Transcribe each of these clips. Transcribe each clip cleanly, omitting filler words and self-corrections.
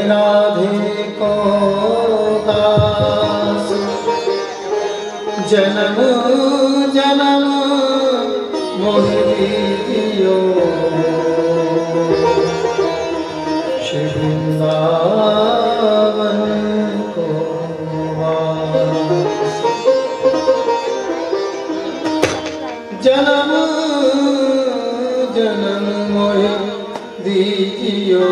राधे को दास जन्म जन्म मोह दीजियो श्री वृंदावन को वास जन्म जन्म मोह दीजियो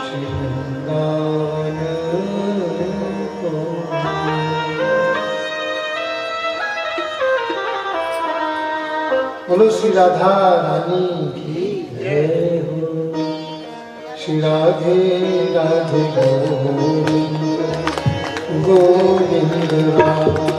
श्री वृंदावन को। बोलो श्री राधा रानी की जय हो। श्री राधे राधे गोविंद गोविंद राधे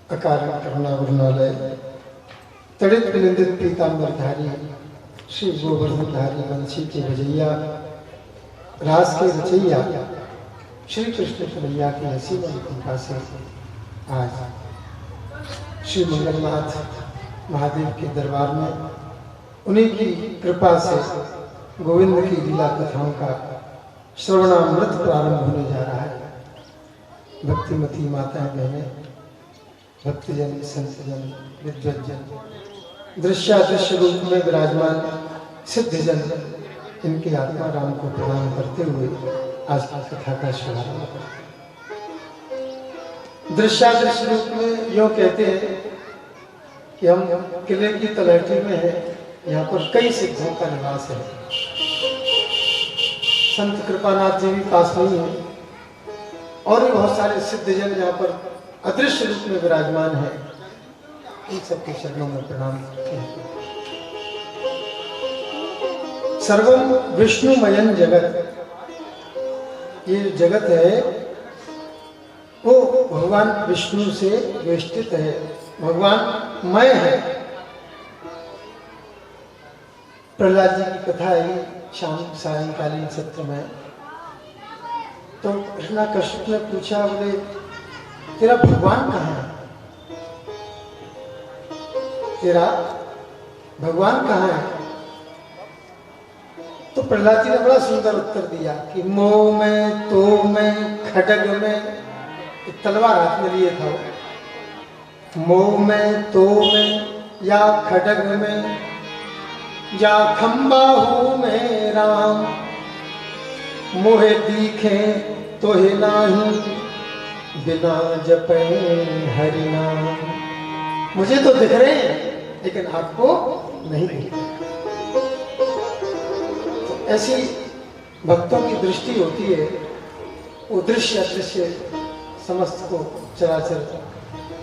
अकारण करुणा गुरुनालय तड़ित विनिंदित पीताम्बरधारी श्री गोवर्धनधारी वंशी के भजैया रास के रचैया श्री कृष्ण कन्हैया की हसी वाली कृपा से आज श्री मंगलनाथ महादेव के दरबार में उन्हीं की कृपा से गोविंद की लीला कथाओं का श्रवणामृत प्रारंभ होने जा रहा है। भक्तिमती माताएं बहनें, भक्तजन, संतजन, विद्वज्जन, दृश्यादृश्य रूप में विराजमान सिद्धजन, इनके आत्मा राम को प्रणाम करते हुए आज की कथा का शुभारंभ करते हैं। दृश्यादृश्य रूप में यूं कहते हैं कि हम किले की तलहटी में हैं, यहाँ पर कई सिद्धों का निवास है। संत कृपानाथ जी भी पास नहीं है और भी बहुत सारे सिद्धजन यहाँ पर अदृश्य रूप में विराजमान है। इन सबके चरणों में प्रणाम करते हैं। सर्वम विष्णुमयन जगत, ये जगत है वो भगवान विष्णु से वेष्टित है, भगवान मय है। प्रहलाद जी की कथा है शाम सायंकालीन सत्र में, तो कृष्ण ने पूछा, बोले तेरा भगवान कहाँ है, तेरा भगवान कहाँ है? तो प्रहलाद जी ने बड़ा सुंदर उत्तर दिया कि मोह में, तो में, खड्ग में, तलवार हाथ में लिए था वो। मोह में, तो में, या खड्ग में, या खंबाहू में राम, मोहे दिखे तो हे नाही, बिना जपे हरि नाम। मुझे तो दिख रहे हैं लेकिन आपको नहीं दिख रहे। तो ऐसी भक्तों की दृष्टि होती है, वो दृश्य अदृश्य समस्त को चराचर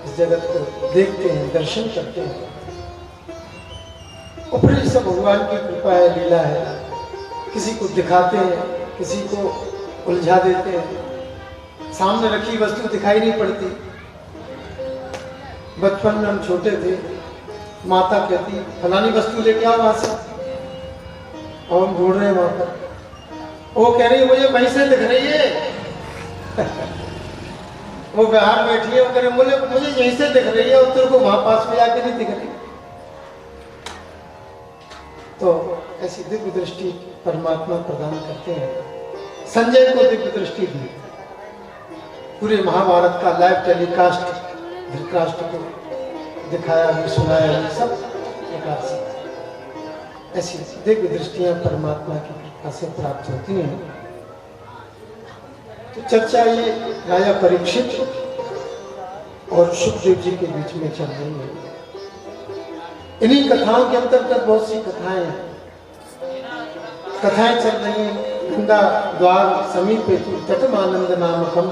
इस जगत को देखते हैं, दर्शन करते हैं। और फिर सब भगवान की कृपा है, लीला है। किसी को दिखाते हैं, किसी को उलझा देते हैं। सामने रखी वस्तु दिखाई नहीं पड़ती। बचपन में हम छोटे थे, माता कहती फलानी वस्तु लेके आओ वहां से, और हम ढूंढ रहे हैं वहां पर। वो कह रही है मुझे वहीं से दिख रही है। वो बाहर बैठी है, वो कह रही मुझे यहीं से दिख रही है, और तेरे को वहां पास में जाके नहीं दिख रही। तो ऐसी दिव्य दृष्टि परमात्मा प्रदान करते हैं। संजय को दिव्य दृष्टि दी, पूरे महाभारत का लाइव टेलीकास्ट धृतराष्ट्र को दिखाया भी, सुनाया भी, सब प्रकार से ऐसी दिव्य दृष्टियां परमात्मा की कृपा से प्राप्त होती हैं। तो चर्चा ये राजा परीक्षित और सुखदेव जी के बीच में चल रही है। इन्हीं कथाओं के अंतर्गत बहुत सी कथाएं चल रही हैं। गंगा द्वार समीपे तटम आनंद नामकम,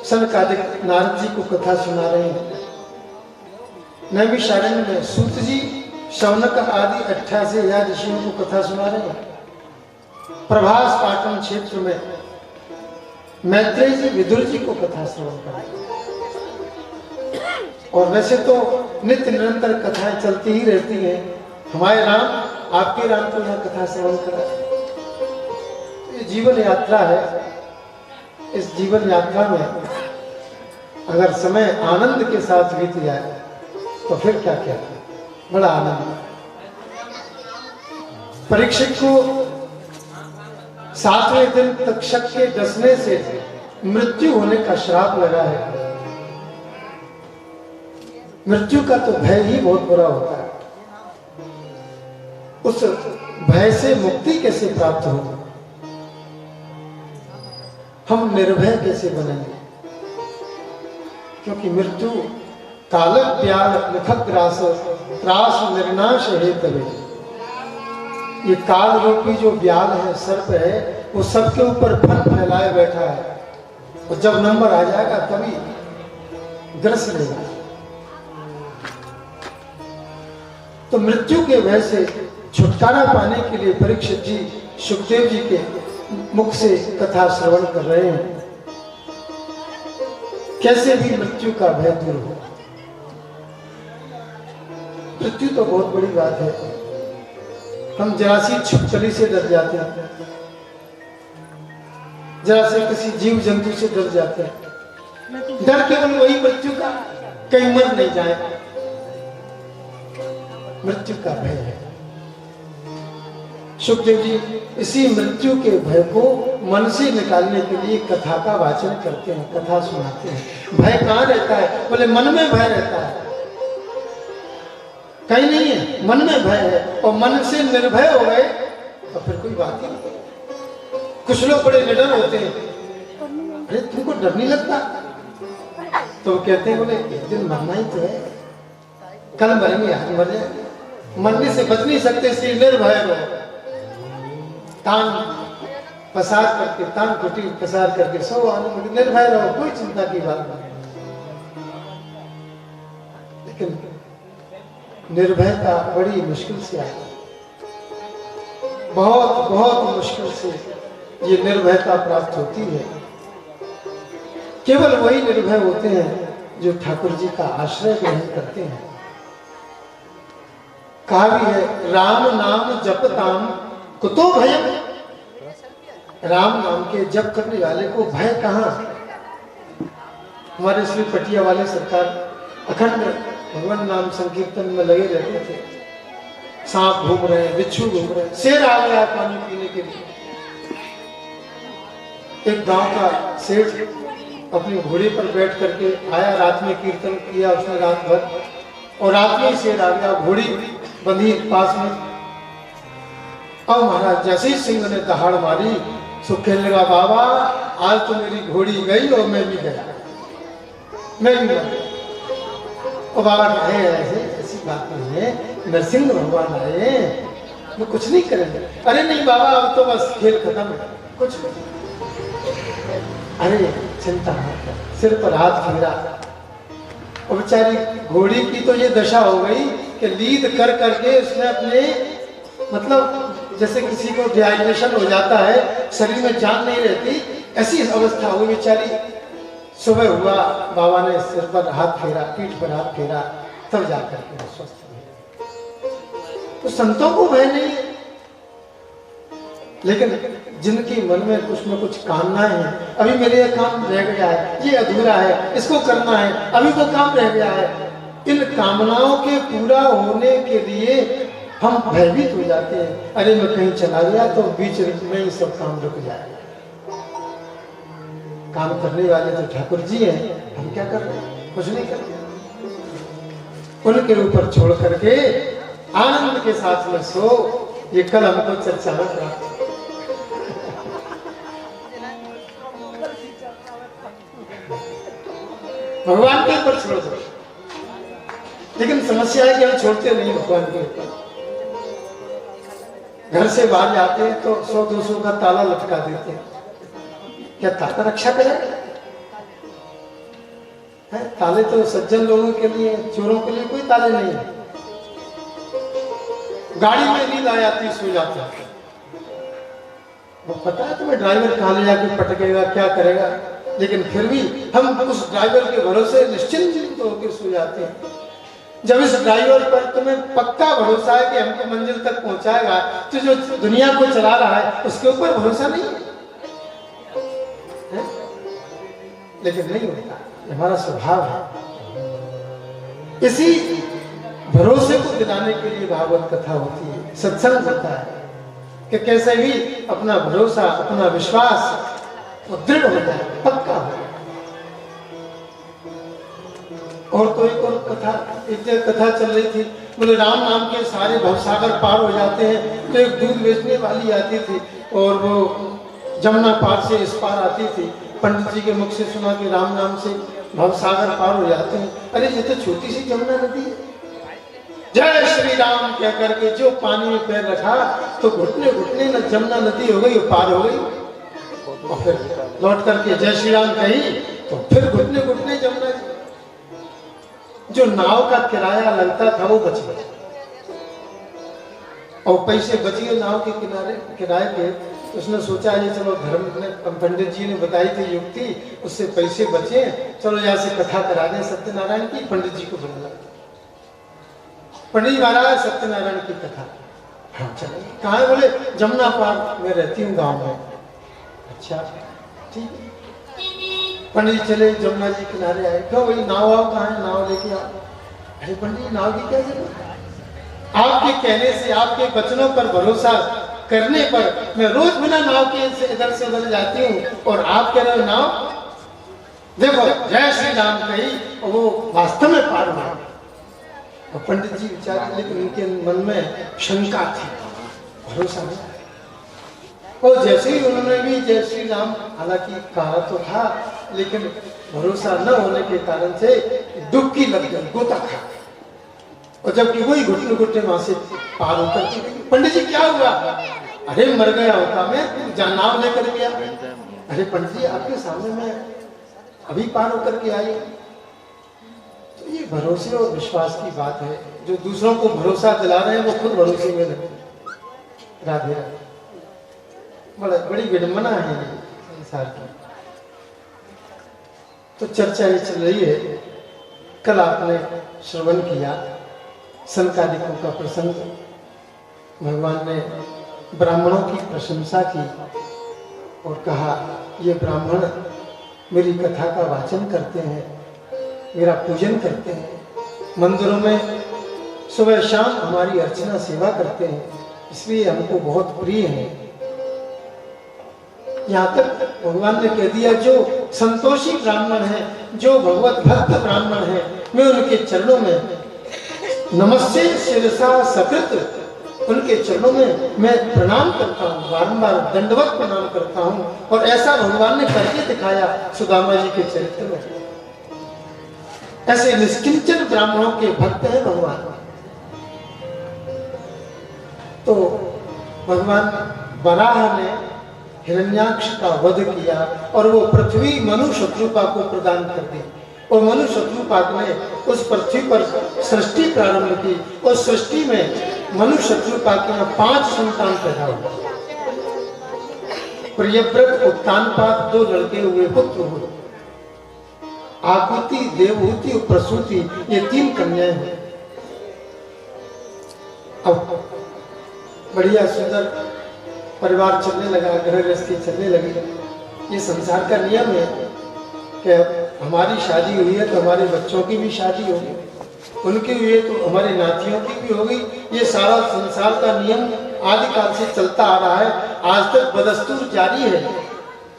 सनकादिक नारद जी को कथा सुना रहे हैं। नैमिषारण्य में सूत जी शौनक आदि 88,000 ऋषियों को कथा सुना रहे हैं। प्रभास पाटन क्षेत्र में मैत्रेय जी विदुर जी को कथा श्रवण कर रहे हैं। और वैसे तो नित्य निरंतर कथाएं चलती ही रहती हैं। हमारे राम, आपके राम को यहाँ कथा श्रवण करा। ये जीवन यात्रा है। इस जीवन यात्रा में अगर समय आनंद के साथ बीत जाए तो फिर क्या क्या, बड़ा आनंद। परीक्षित को 7वें दिन तक्षक के डसने से मृत्यु होने का श्राप लगा है। मृत्यु का तो भय ही बहुत बुरा होता है। उस भय से मुक्ति कैसे प्राप्त हो, हम निर्भय कैसे बनेंगे? क्योंकि मृत्यु काल प्याल लिखक ग्रास त्रास निर्नाश है तभी। ये काल रूपी जो ब्याल है, सर्प है, वो सबके ऊपर फन फैलाए बैठा है। और जब नंबर आ जाएगा तभी ग्रस लेगा। तो मृत्यु के भय से छुटकारा पाने के लिए परीक्षित जी सुखदेव जी के मुख से कथा श्रवण कर रहे हैं। कैसे भी मृत्यु का भय दूर हो। मृत्यु तो बहुत बड़ी बात है। हम जरा सी छिपकली से डर जाते हैं, जरा से किसी जीव जंतु से डर जाते हैं। डर केवल वही मृत्यु का, कहीं मर नहीं जाए, मृत्यु का भय है। सुखदेव जी इसी मृत्यु के भय को मन से निकालने के लिए कथा का वाचन करते हैं, कथा सुनाते हैं। भय कहाँ रहता है? बोले मन में भय रहता है, कहीं नहीं है, मन में भय है। और मन से निर्भय हो गए तो फिर कोई बात ही नहीं। कुछ लोग बड़े निडर होते हैं, अरे तुमको डर नहीं लगता? तो कहते हैं बोले एक दिन मरना ही तो है, कल मरेंगे, आज मर जाएंगे, मरने से बच नहीं सकते, इसलिए निर्भय रहो। तान पसार करके, तान कुटी पसार करके सो आने, निर्भय रहो, कोई चिंता की बात नहीं। लेकिन निर्भयता बड़ी मुश्किल से आई, बहुत बहुत मुश्किल से ये निर्भयता प्राप्त होती है। केवल वही निर्भय होते हैं जो ठाकुर जी का आश्रय ग्रहण करते हैं। कहा भी है, राम नाम जपताम कुतो भयम। राम नाम के जप करने वाले को भय कहाँ? हमारे श्री पटिया वाले सरकार अखंड भगवान नाम संकीर्तन में लगे रहते थे। सांप घूम रहे हैं, बिच्छू घूम रहे हैं, शेर आ गया पानी पीने के लिए। एक गांव का सेठ अपने घोड़े पर बैठ करके आया, रात में कीर्तन किया उसने रात भर, और रात में ही शेर आ गया, घोड़ी बंधी पास में। और महाराज जैसे ही सिंह ने दहाड़ मारी, सो कहने लगा, बाबा आज तो मेरी घोड़ी गई और मैं भी गया, मैं भी गया। और बाबा कहे ऐसे ऐसी बात नहीं है, नरसिंह भगवान आए, वो कुछ नहीं करेंगे। अरे नहीं बाबा, अब तो बस खेल खत्म है, कुछ नहीं। अरे चिंता मत कर, सिर पर हाथ फेरा। और बेचारी घोड़ी की तो ये दशा हो गई कि लीद कर करके उसने अपने, मतलब जैसे किसी को डिहाइड्रेशन हो जाता है, शरीर में जान नहीं रहती, ऐसी अवस्था हुई बेचारी। सुबह हुआ, बाबा ने सिर पर हाथ फेरा, पीठ पर हाथ फेरा, तब जाकर के स्वस्थ हुए। तो संतों को भय नहीं है, लेकिन जिनकी मन में कुछ न कुछ कामनाएं हैं, अभी मेरे ये काम रह गया है, ये अधूरा है, इसको करना है, अभी वो काम रह गया है, इन कामनाओं के पूरा होने के लिए हम भयभीत हो जाते हैं। अरे मैं कहीं चला गया तो बीच में ही सब काम रुक जाएगा। काम करने वाले तो ठाकुर जी हैं, हम क्या कर रहे हैं? कुछ नहीं कर रहे। उनके ऊपर छोड़ करके आनंद के साथ में सो। ये कल हमको चर्चा में प्राप्त, भगवान के ऊपर छोड़ दो। लेकिन समस्या है कि हम छोड़ते नहीं भगवान के ऊपर। घर से बाहर जाते हैं तो 100-200 का ताला लटका देते हैं। क्या ताला रक्षा करे? ताले तो सज्जन लोगों के लिए, चोरों के लिए कोई ताले नहीं है। गाड़ी में नींद आ जाती, सो जाता है, वो पता है तुम्हें ड्राइवर कहाँ ले जाके पटकेगा, क्या करेगा, लेकिन फिर भी हम उस ड्राइवर के भरोसे निश्चिंत होकर सो जाते हैं। जब इस ड्राइवर पर तुम्हें पक्का भरोसा है कि हमको मंजिल तक पहुंचाएगा, तो जो दुनिया को चला रहा है उसके ऊपर भरोसा नहीं है? लेकिन नहीं होता, हमारा स्वभाव है। इसी भरोसे को दिलाने के लिए भागवत कथा होती है, सत्संग होता है, कि कैसे भी अपना भरोसा, अपना विश्वास दृढ़ हो जाए, पक्का हो जाए। और तो एक और कथा, एक कथा चल रही थी, बोले राम नाम के सारे भवसागर पार हो जाते हैं। तो एक दूध बेचने वाली आती थी और वो जमुना पार से इस पार आती थी। पंडित जी के मुख से सुना कि राम नाम से भवसागर पार हो जाते हैं। अरे ये तो छोटी सी जमुना नदी है। जय श्री राम कह करके जो पानी में पैर रखा तो घुटने घुटने न जमुना नदी हो गई, पार हो गई। और फिर लौट करके जय श्री राम कही तो फिर घुटने घुटने जमुना। जो नाव का किराया लगता था वो बच गया, और पैसे बच गए नाव के किनारे किराए के, तो उसने सोचा ये चलो धर्म ने पंडित जी ने बताई थी युक्ति, उससे पैसे बचे, चलो यहाँ से कथा करा दें सत्यनारायण की। पंडित जी को बुलाया, पंडित जी महाराज सत्यनारायण की कथा। हाँ चलो, कहाँ है? बोले जमुना पार में रहती हूँ गाँव में। अच्छा ठीक है। पंडित जी चले जमुना जी किनारे आए, क्यों भाई नाव आओ, कहाँ है? नाव लेके आओ। अरे पंडित जी नाव की क्या जरूरत है? आपके कहने से, आपके वचनों पर भरोसा करने पर मैं रोज बिना नाव के इधर से उधर जाती हूँ, और आप कह रहे हो नाव? देखो जय श्री राम कही और वो वास्तव में पार हुआ। और पंडित जी विचार, लेकिन उनके मन में शंका थी, भरोसा नहीं। और जैसे ही उन्होंने भी जय श्री राम हालांकि कहा तो था, लेकिन भरोसा न होने के कारण से डुबकी लग गई, गोता खा। और जबकि वही घुटने घुटने वहां से पार होकर के, पंडित जी क्या हुआ? अरे मर गया होता मैं, नाव लेकर गया। अरे पंडित जी आपके सामने मैं अभी पार होकर के आई। तो ये भरोसे और विश्वास की बात है। जो दूसरों को भरोसा दिला रहे हैं वो खुद भरोसे में नहीं। राधे राधे। बड़ी विडंबना है ये संसार की। तो चर्चा ये चल रही है, कल आपने श्रवण किया सनकादिकों का प्रसंग। भगवान ने ब्राह्मणों की प्रशंसा की और कहा ये ब्राह्मण मेरी कथा का वाचन करते हैं, मेरा पूजन करते हैं, मंदिरों में सुबह शाम हमारी अर्चना सेवा करते हैं, इसलिए हमको बहुत प्रिय है। यहाँ तक भगवान ने कह दिया जो संतोषी ब्राह्मण है, जो भगवत भक्त ब्राह्मण है, मैं उनके चरणों में नमस्ते शिरसा सकृत, उनके चरणों में मैं प्रणाम करता हूँ, बारंबार दंडवत प्रणाम करता हूँ। और ऐसा भगवान ने करके दिखाया सुदामा जी के चरित्र में। ऐसे निष्किंचन ब्राह्मणों के भक्त हैं भगवान। तो भगवान वराह ने हिरण्याक्ष का वध किया और वो पृथ्वी मनु शत्रुपा को प्रदान कर दी। और मनु शत्रुपा ने उस पृथ्वी पर सृष्टि प्रारंभ की। उस सृष्टि में मनु शत्रुपा के 5 संतान पैदा हुए। प्रियव्रत, उत्तानपाद 2 लड़के हुए, पुत्र हुए। आकुति, देवहूति और प्रसूति, ये 3 कन्याएं हुई। अब बढ़िया सुंदर परिवार चलने लगा, गृह गृहस्थी चलने लगी। ये संसार का नियम है कि हमारी शादी हुई है तो हमारे बच्चों की भी शादी होगी, उनकी हुई है तो हमारी नातियों की भी होगी। ये सारा संसार का नियम आदिकाल से चलता आ रहा है, आज तक बदस्तूर जारी है,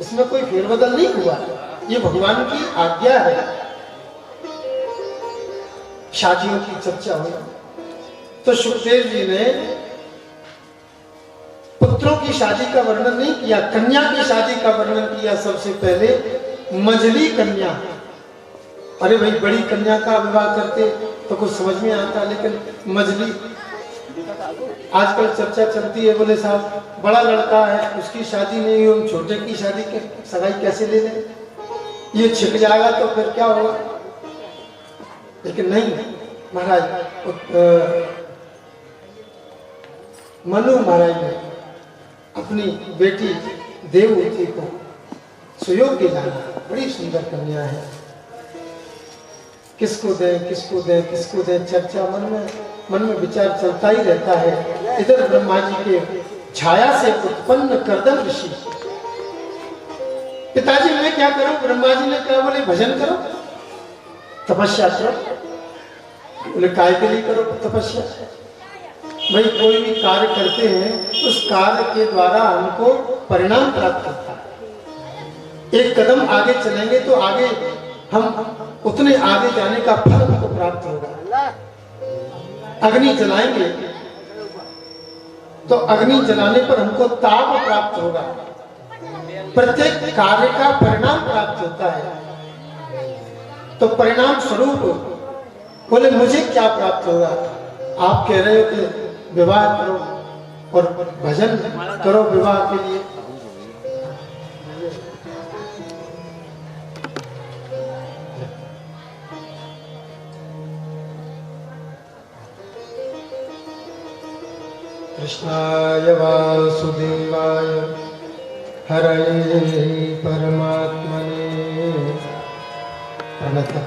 इसमें कोई फेरबदल नहीं हुआ। ये भगवान की आज्ञा है। शादियों की चर्चा हुई तो सुखदेव जी ने पुत्रों की शादी का वर्णन नहीं किया, कन्या की शादी का वर्णन किया। सबसे पहले मंझली कन्या। अरे भाई बड़ी कन्या का विवाह करते तो कुछ समझ में आता, लेकिन मंझली आजकल चर्चा चलती है, बोले साहब बड़ा लड़का है उसकी शादी नहीं हुई, छोटे की शादी के सगाई कैसे ले लें, ये छिप जाएगा तो फिर क्या होगा। लेकिन नहीं महाराज, मनु महाराज ने अपनी बेटी देवहूति को सुयोग्य जाना। बड़ी सुंदर कन्या है, किसको दें किसको दें किसको दें, चर्चा मन में विचार चलता ही रहता है। इधर ब्रह्मा जी के छाया से उत्पन्न करदम ऋषि, पिताजी मैं क्या करूं? ब्रह्मा जी ने कहा बोले भजन करो, तपस्या करो। बोले काय के लिए करो तपस्या? भाई कोई भी कार्य करते हैं उस कार्य के द्वारा हमको परिणाम प्राप्त होता है। एक कदम आगे चलेंगे तो आगे हम उतने आगे जाने का फल हमको प्राप्त होगा। अग्नि जलाएंगे तो अग्नि जलाने पर हमको ताप प्राप्त होगा। प्रत्येक कार्य का परिणाम प्राप्त होता है। तो परिणाम स्वरूप बोले मुझे क्या प्राप्त होगा? आप कह रहे हो कि विवाह करो और भजन करो विवाह के लिए। कृष्णाय वासुदेवाय हरये परमात्मने प्रणतक्लेशनाशाय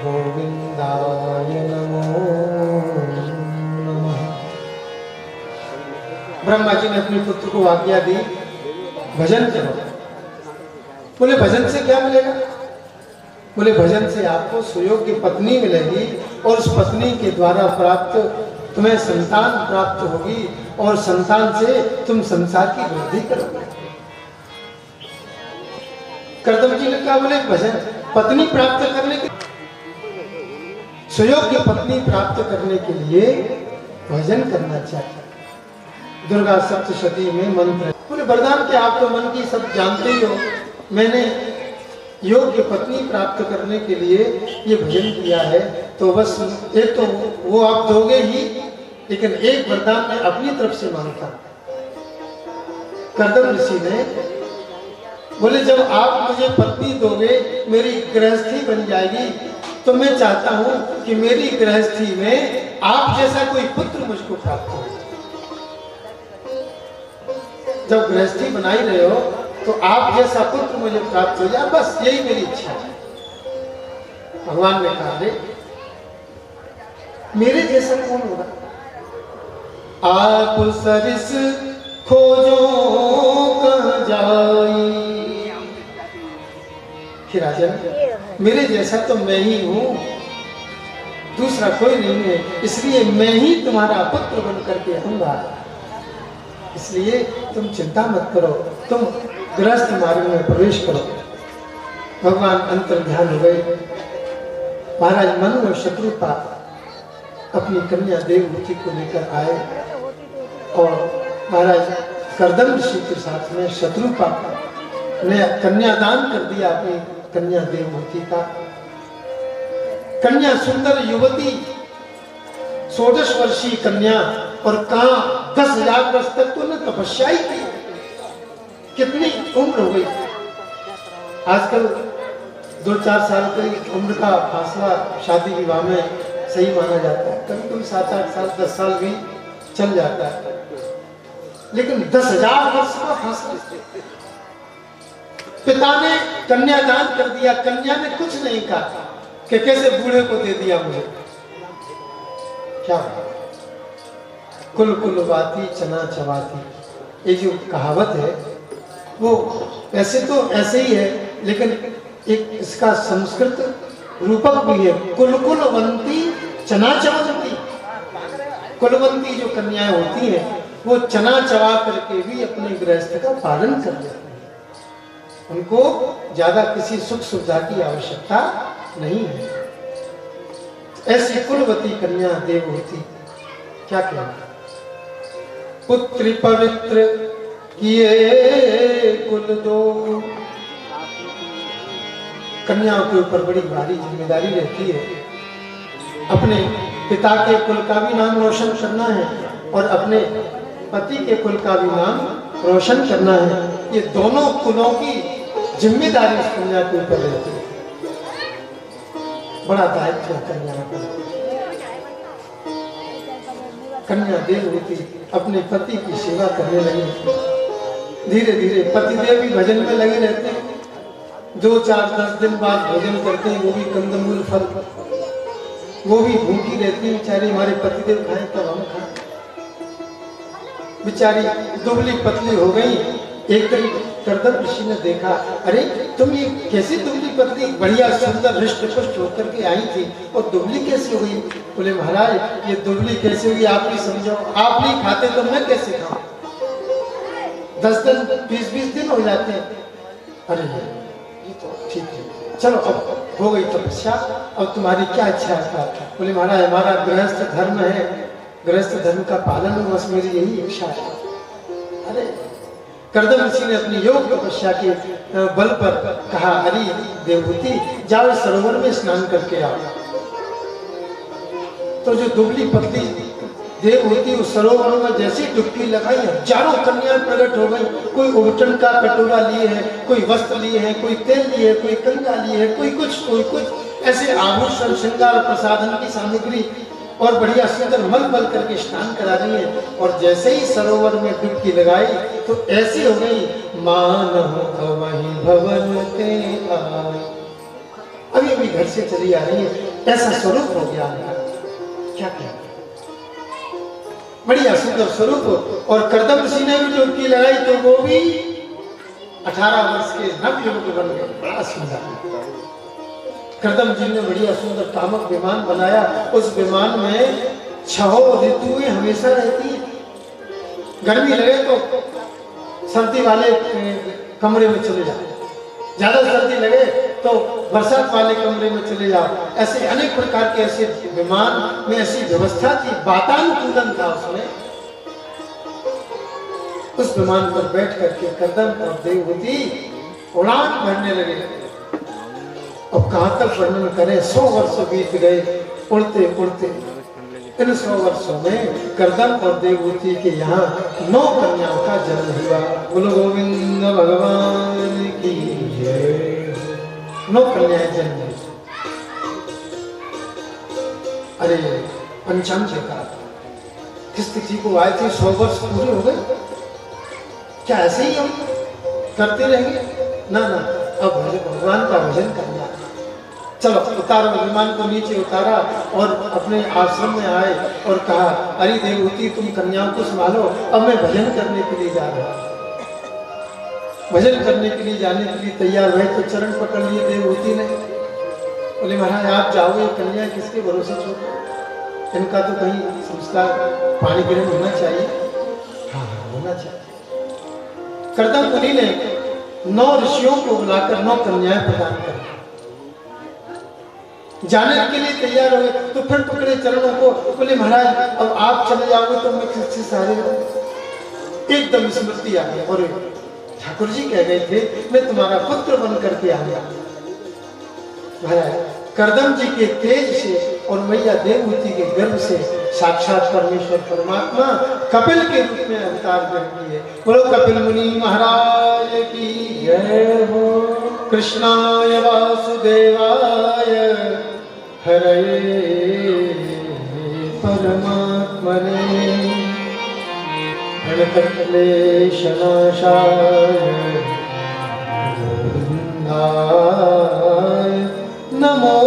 गोविंदाय नमो नमः। ब्रह्मा जी ने अपने पुत्र को आज्ञा दी, भजन करो। बोले भजन से क्या मिलेगा? बोले भजन से आपको सुयोग्य पत्नी मिलेगी और उस पत्नी के द्वारा प्राप्त तुम्हें संतान प्राप्त होगी और संतान से तुम संसार की वृद्धि करोगे। कर्दम जी ने कहा बोले भजन पत्नी प्राप्त करने के सुयोग्य पत्नी प्राप्त करने के लिए भजन करना चाहिए। दुर्गा सप्तशती में मंत्र बोले वरदान के आप तो मन की सब जानते ही हो, मैंने योग्य पत्नी प्राप्त करने के लिए ये भजन किया है, तो बस एक तो वो आप दोगे ही, लेकिन एक वरदान मैं अपनी तरफ से मांगता। कर्दम ऋषि ने बोले जब आप मुझे पत्नी दोगे मेरी गृहस्थी बन जाएगी, तो मैं चाहता हूं कि मेरी गृहस्थी में आप जैसा कोई पुत्र मुझको प्राप्त हो। जब गृहस्थी बनाई रहे हो तो आप जैसा पुत्र मुझे प्राप्त हो जाए, बस यही मेरी इच्छा है। भगवान ने कहा रे मेरे जैसा कौन होगा? आप सरिस खोजो कहां जाई। राजन मेरे जैसा तो मैं ही हूं, दूसरा कोई नहीं है, इसलिए मैं ही तुम्हारा पुत्र बन करके आऊंगा। इसलिए तुम चिंता मत करो, तुम गृहस्थ मार्ग में प्रवेश करो। भगवान अंतर ध्यान हो गए। महाराज मनु और शत्रुपा अपनी कन्या देवहूति को लेकर आए और महाराज कर्दम ऋषि के साथ में शत्रुपा ने कन्यादान कर दिया अपनी कन्या देवहूति का। कन्या सुंदर युवती 16 वर्षीय कन्या, और कहां 10,000 वर्ष तक तो ने तपस्या ही की। कितनी उम्र हो गई? आजकल 2-4 साल की उम्र का फासला शादी विवाह में सही माना जाता है, कभी कभी 7-8 साल 10 साल भी चल जाता है, लेकिन 10,000 वर्ष का फासला। पिता ने कन्यादान कर दिया, कन्या ने कुछ नहीं कहा कि कैसे बूढ़े को दे दिया मुझे। क्या कुल कुलवाती चना चबाती, ये जो कहावत है वो ऐसे तो ऐसे ही है, लेकिन एक इसका संस्कृत रूपक भी है। कुलकुलवंती चना चबाती। कुलवंती जो कन्याएं होती हैं वो चना चबा करके भी अपने गृहस्थ का पालन कर लेती हैं, उनको ज्यादा किसी सुख सुविधा की आवश्यकता नहीं है। ऐसी कुलवती कन्या देवहूति क्या कहना? पुत्री पवित्र किए कुल दो। कन्याओं के ऊपर बड़ी भारी जिम्मेदारी रहती है, अपने पिता के कुल का भी नाम रोशन करना है और अपने पति के कुल का भी नाम रोशन करना है। ये दोनों कुलों की जिम्मेदारी इस कन्या के ऊपर रहती है। बड़ा दायित्व है कन्या का। कन्या देवहूति अपने पति की सेवा करने लगी। धीरे धीरे पतिदेव भी भजन में लगे रहते हैं, 2-4-10 दिन बाद भोजन करते हैं, वो भी कंदमूल फल, वो भी भूखी रहती है बेचारी। हमारे पतिदेव खाएं तब हम खाएं। बेचारी दुबली पतली हो गई। एक दिन कर्दम ऋषि ने देखा, अरे तुम ये कैसी दुबली पतली, बढ़िया सुंदर हृष्ट पुष्ट होकर के आई थी और दुबली कैसी हो गई? बोले महाराज ये दुबली कैसे हुई आप ही समझो, आप नहीं खाते तो मैं कैसे खाऊं? 10 दिन 20 दिन हो जाते हैं। अरे ये तो ठीक है, चलो अब हो गई तपस्या, अब तुम्हारी क्या इच्छा है? बोले महाराज हमारा गृहस्थ धर्म है, गृहस्थ धर्म का पालन, बस मेरी यही इच्छा है। अरे कर्दम ऋषि ने अपनी योग तपस्या के बल पर कहा, अरे देवहूति जाओ सरोवर में स्नान करके आओ। तो जो दुबली पतली देवहूति उस सरोवर में जैसी डुबकी लगाई, हजारों कन्याएं प्रकट हो गई। कोई उबटन का कटोरा लिए है, कोई वस्त्र लिए है, कोई तेल लिए है, कोई कंगा लिए है, कोई कुछ ऐसे आभूषण श्रृंगार प्रसाधन की सामग्री और बढ़िया सुंदर मल मल करके स्नान करा रही है। और जैसे ही सरोवर में डुबकी लगाई तो ऐसी हो गई, मानव वही भवन के आई। अभी अभी घर से चली आ रही है, ऐसा स्वरूप हो गया। क्या क्या बढ़िया सुंदर स्वरूप। और कर्दम ऋषि ने भी डुबकी लगाई तो वो भी 18 वर्ष के नवयुवक बन गए। बड़ा सुंदर कर्दम जी ने बढ़िया सुंदर कामक विमान बनाया। उस विमान में 6 ऋतुएं हमेशा रहती है। गर्मी लगे तो सर्दी वाले कमरे में चले जाओ, ज्यादा सर्दी लगे तो बरसात वाले कमरे में चले जाओ। ऐसे अनेक प्रकार के ऐसे विमान में ऐसी व्यवस्था थी, वातानुकूलन था उसमें। उस विमान पर बैठ करके कर्दम और देवहूति उड़ान भरने लगे। अब कहां तक वर्णन करें, 100 वर्ष बीत गए उड़ते उड़ते। इन 100 वर्षों में कर्दम और देवहूति के यहाँ 9 कन्याओं का जन्म हुआ। बोलो गोविंद भगवान की जय। 9 कन्याएं जन्म हुई। अरे पंचांग का किस जी को आए थे, 100 वर्ष पूरे हो गए, क्या ऐसे ही हम करते रहेंगे? ना ना, अब भगवान का भजन करना। चलो उतारो, विमान को नीचे उतारा और अपने आश्रम में आए और कहा, अरे देवहूति तुम कन्याओं को संभालो, अब मैं भजन करने के लिए जा रहा हूं। भजन करने के लिए जाने के लिए तैयार हुए तो चरण पकड़ लिए देवहूति ने। बोले महाराज आप जाओ, ये कन्या किसके भरोसे छोड़, इनका तो कहीं संस्कार पानी ग्रहण होना चाहिए। हाँ होना चाहिए। कर्दम मुनि ने 9 ऋषियों को बुलाकर 9 कन्याएं प्रदान कर जाने के लिए तैयार हुए। तो फिर पकड़े चरणों को, बोले महाराज अब आप चले जाओगे तो मैं किससे सहारे रहूं। एकदम स्मृति आ गई, और ठाकुर जी कह गए थे मैं तुम्हारा पुत्र बन करके आ गया। महाराज कर्दम जी के तेज से और मैया देवहूति के गर्भ से साक्षात परमेश्वर परमात्मा कपिल के रूप में अवतार ग्रहण किए। बोलो कपिल मुनि महाराज की जय हो। कृष्णाय वासुदेवाय हरये परमात्मने प्रणतक्लेशनाशाय गोविन्दाय नमो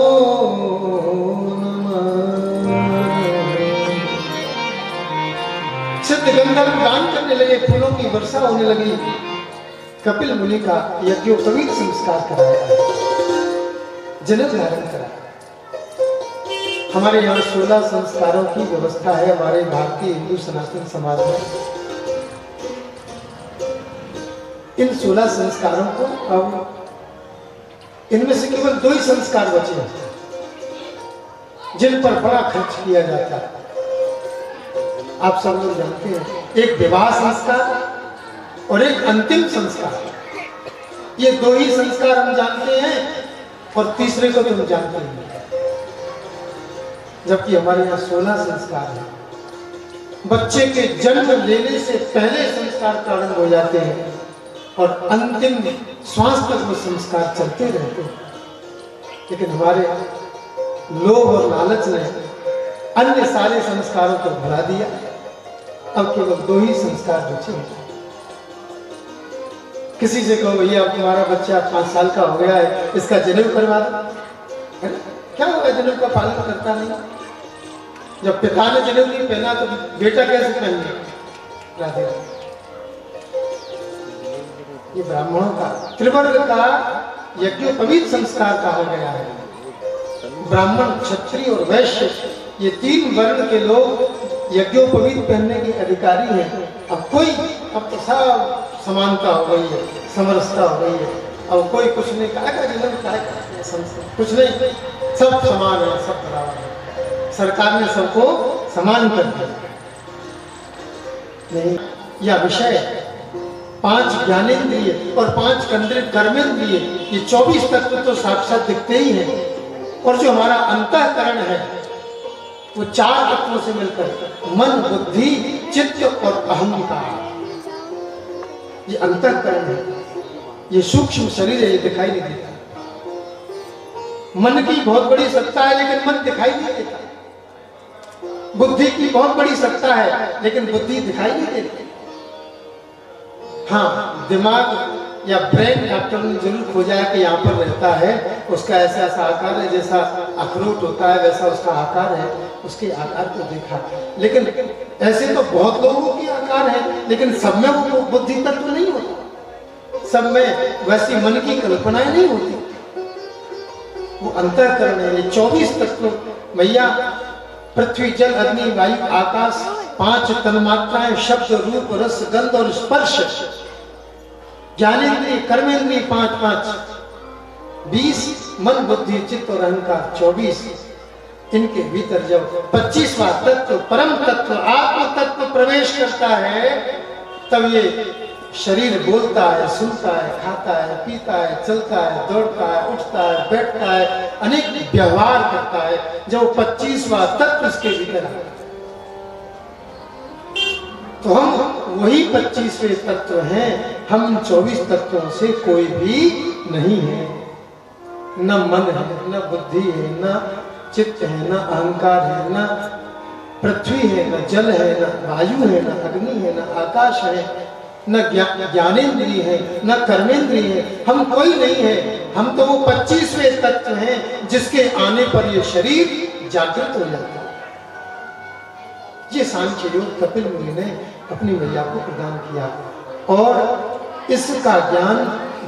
नमः। सिद्ध गंधर्व गान करने लगे, फूलों की वर्षा होने लगी। कपिल मुनि का यज्ञोपवीत संस्कार कराया, जनेऊ धारण कराया। हमारे यहाँ 16 संस्कारों की व्यवस्था है हमारे भारतीय हिंदू सनातन समाज में। इन 16 संस्कारों को अब इनमें से केवल 2 ही संस्कार बचे हैं जिन पर बड़ा खर्च किया जाता है। आप सब लोग जानते हैं, एक विवाह संस्कार और एक अंतिम संस्कार। ये 2 ही संस्कार हम जानते हैं और तीसरे को तुम जानते हैं, जबकि हमारे यहाँ 16 संस्कार हैं। बच्चे के जन्म लेने से पहले संस्कार प्रारंभ हो जाते हैं और अंतिम श्वास तक वो संस्कार चलते रहते हैं। लेकिन हमारे लोभ और लालच ने अन्य सारे संस्कारों को भुला दिया। अब केवल 2 ही संस्कार बचे हैं। किसी से कहो भैया तुम्हारा बच्चा 5 साल का हो गया है, इसका जनेऊ करवा दो, है ना? क्या होगा, जनेऊ का पालन करता नहीं। जब पिता ने जनेऊ नहीं पहना तो बेटा कैसे पहनेगा? राधे राधे। ये ब्राह्मणों का त्रिवर्ग का यज्ञोपवीत संस्कार कहा गया है। ब्राह्मण, क्षत्रिय और वैश्य, ये 3 वर्ण के लोग यज्ञोपवीत पहनने के अधिकारी हैं। अब तो सब समानता हो गई है, समरसता हो गई है। अब कोई कुछ नहीं कहा, कुछ नहीं, सब समान है, सब बराबर है। सरकार ने सबको समान कर दिया। नहीं, यह विषय 5 ज्ञानेंद्रिय और 5 कर्मेंद्रिय, ये 24 तत्व तो साक्षात दिखते ही हैं। और जो हमारा अंतःकरण है वो 4 तत्वों से मिलकर मन, बुद्धि, चित्त और अहंकार, ये अंतःकरण है। ये सूक्ष्म शरीर है, ये दिखाई नहीं देता। मन की बहुत बड़ी सत्ता है लेकिन मन दिखाई नहीं देता। बुद्धि की बहुत बड़ी सत्ता है, लेकिन बुद्धि दिखाई नहीं देती। हाँ, दिमाग या ब्रेन डॉक्टर ने जरूर खोजा है कि यहाँ पर रहता है, उसका ऐसा ऐसा आकार है, जैसा अखरोट होता है वैसा उसका आकार है, उसके आकार को देखा। लेकिन ऐसे तो बहुत लोगों के आकार है, लेकिन सब में वो बुद्धि तत्व नहीं होता, सब में वैसी मन की कल्पनाएं नहीं होती। वो अंतःकरण है। ये 24 तत्व भैया, पृथ्वी जल अग्नि वायु आकाश, 5 तन्मात्राएं, शब्द रूप रस गंध और स्पर्श, ज्ञानेन्द्रिय कर्मेंद्रिय 5, 20 मन बुद्धि चित्त और अहंकार 24। इनके भीतर जब 25वां तत्व परम तत्व आत्म तत्व प्रवेश करता है, तब ये शरीर बोलता है, सुनता है, खाता है, पीता है, चलता है, दौड़ता है, उठता है, बैठता है, अनेक व्यवहार करता है। जब 25वां तत्व उसके भीतर आता है, तो हम वही 25वें तत्व हैं। हम 24 तत्वों से कोई भी नहीं है। न मन है, न बुद्धि है, न चित्त है, न अहंकार है, न पृथ्वी है, न जल है, न वायु है, न अग्नि है, न आकाश है, न ज्ञानेन्द्रिय है, न कर्मेंद्रिय है। हम कोई नहीं है। हम तो वो 25वें तत्व हैं जिसके आने पर ये शरीर जागृत हो जाता है। ये सांख्य योग कपिल मुनि ने अपनी मैया को प्रदान किया, और इसका ज्ञान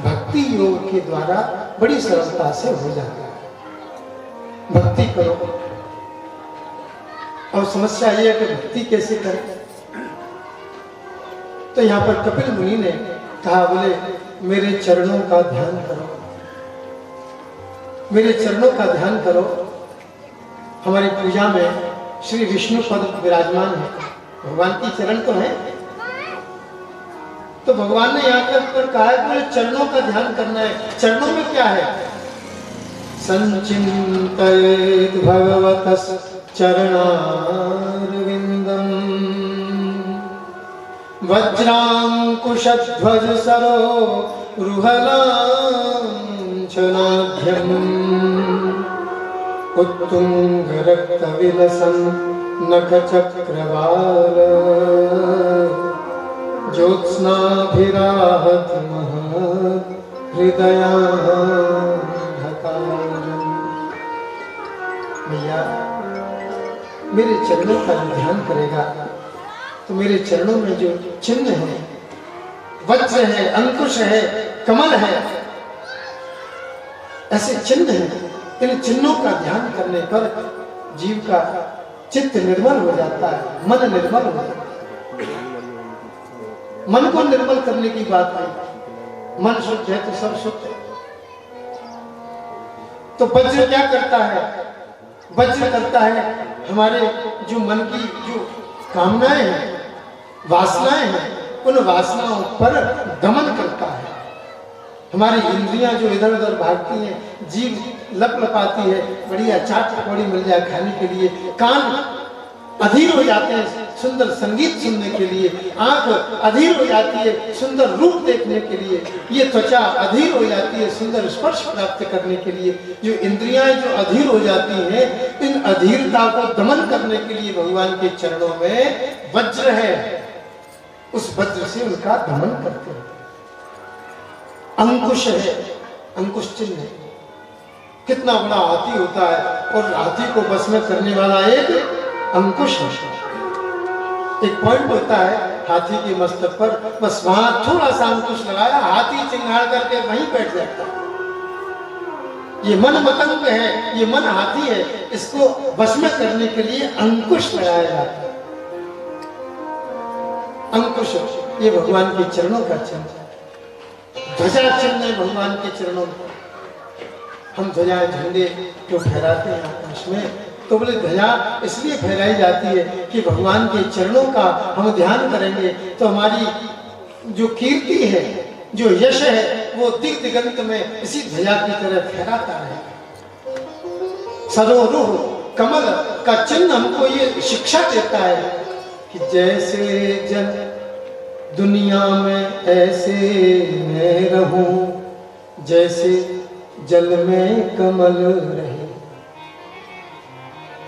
भक्ति योग के द्वारा बड़ी सरलता से हो जाता है। भक्ति करो। और समस्या ये है कि भक्ति कैसे करें? तो यहाँ पर कपिल मुनि ने कहा, बोले मेरे चरणों का ध्यान करो, मेरे चरणों का ध्यान करो। हमारी पूजा में श्री विष्णु पद विराजमान है, भगवान की चरण तो है। तो भगवान ने यहाँ पर कहा है, बोले चरणों का ध्यान करना है। चरणों में क्या है? संचिन्तयेत् भगवतः चरणारविन्दम् वज्रांकुशध्वज सरो रुहलांछनाभ्यम् उत्तुंग रक्त विलसन नख चक्रवाल ज्योत्स्नाभिराहत महत् हृदयान्धकारम्। भैया, मेरे चरणों का ध्यान करेगा तो मेरे चरणों में जो चिन्ह है, वज्र है, अंकुश है, कमल है, ऐसे चिन्ह हैं। इन चिन्हों का ध्यान करने पर जीव का चित्त निर्मल हो जाता है, मन निर्मल हो जाता है। मन को निर्मल करने की बात नहीं, मन शुद्ध है तो सब शुद्ध है। तो वज्र क्या करता है? वज्र करता है हमारे जो मन की जो कामनाएं हैं, वासनाएं हैं, उन वासनाओं पर दमन करता है। हमारी इंद्रियां जो इधर उधर भागती हैं, जीभ लपलपाती है, बढ़िया चाट पकौड़ी मिल जाए खाने के लिए, कान अधीर हो जाते हैं सुंदर संगीत सुनने के लिए, आंख अधीर हो जाती है सुंदर रूप देखने के लिए, ये त्वचा अधीर हो जाती है सुंदर स्पर्श प्राप्त करने के लिए। जो इंद्रियां जो अधीर हो जाती हैं, इन अधीरता को दमन करने के लिए भगवान के चरणों में वज्र है, उस वज्र से उनका दमन करते हैं। अंकुश है, अंकुश चिन्ह है। कितना बड़ा हाथी होता है और हाथी को बस में करने वाला एक अंकुश है। एक पॉइंट होता है हाथी के मस्तक पर, बस वहां थोड़ा सा अंकुश लगाया, हाथी चिंगाड़ करके वहीं बैठ जाता है। ये मन मतंग है, ये मन हाथी है, इसको बस में करने के लिए अंकुश लगाया जाता है। अंकुश ये भगवान के चरणों का चिन्ह है। ध्वजा चिन्ह है भगवान के चरणों में। हम ध्वजा झंडे जो फहराते हैं आकाश में, तो बोले ध्वजा इसलिए फहराई जाती है कि भगवान के चरणों का हम ध्यान करेंगे तो हमारी जो कीर्ति है, जो यश है, वो दिग दिगंत में इसी ध्वजा की तरह फहराता है। सरोरुह कमल का चिन्ह हमको ये शिक्षा देता है कि जैसे जल दुनिया में ऐसे मैं रहूं, जैसे जल में कमल रहे।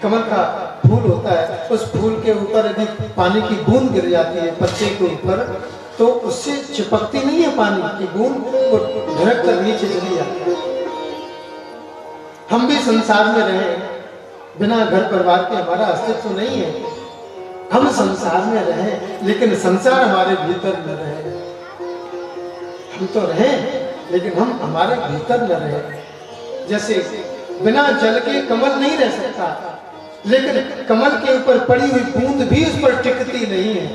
कमल का फूल होता है, उस फूल के ऊपर यदि पानी की बूंद गिर जाती है पत्ते के ऊपर, तो उससे चिपकती नहीं है पानी की बूंद, वो ढरक कर नीचे चली जाती है। हम भी संसार में रहे, बिना घर परिवार के हमारा अस्तित्व नहीं है। हम संसार में रहे लेकिन संसार हमारे भीतर न रहे। हम तो रहे लेकिन हम हमारे भीतर न रहे। जैसे बिना जल के कमल नहीं रह सकता, लेकिन कमल के ऊपर पड़ी हुई बूंद भी उस पर टिकती नहीं है।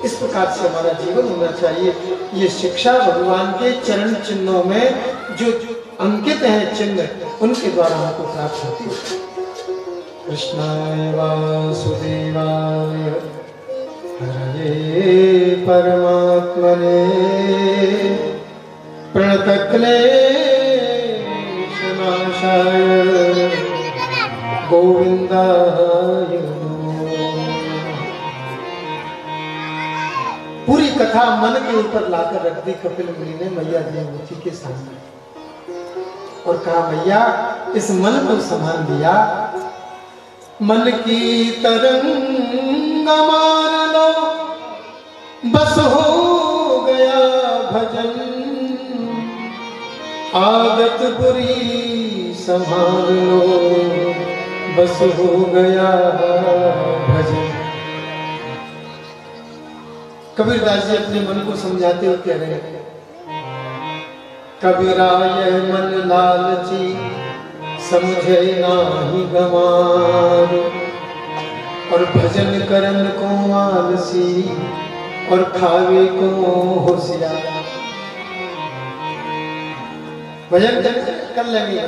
इस प्रकार से हमारा जीवन होना चाहिए। ये शिक्षा भगवान के चरण चिन्हों में जो अंकित हैं चिन्ह, उनके द्वारा हमको प्राप्त होती है। कृष्णाय वासुदेवाय हरये परमात्मने प्रणतक्लेशनाशाय गोविंदाय नमो। पूरी कथा मन के ऊपर लाकर रख दी कपिल मुनि ने मैया देवहूति के सामने, और कहा मैया इस मन को संभाल लिया, मन की तरंग मार लो, बस हो गया भजन, आदत बुरी संभाल लो, बस हो गया भजन। कबीरदास जी अपने मन को समझाते हुए कह रहे हैं, कबीरा यह मन लालची समझे नाही गंवार, और भजन करन को आलसी और खावे को होशियार। भजन कर लेंगे,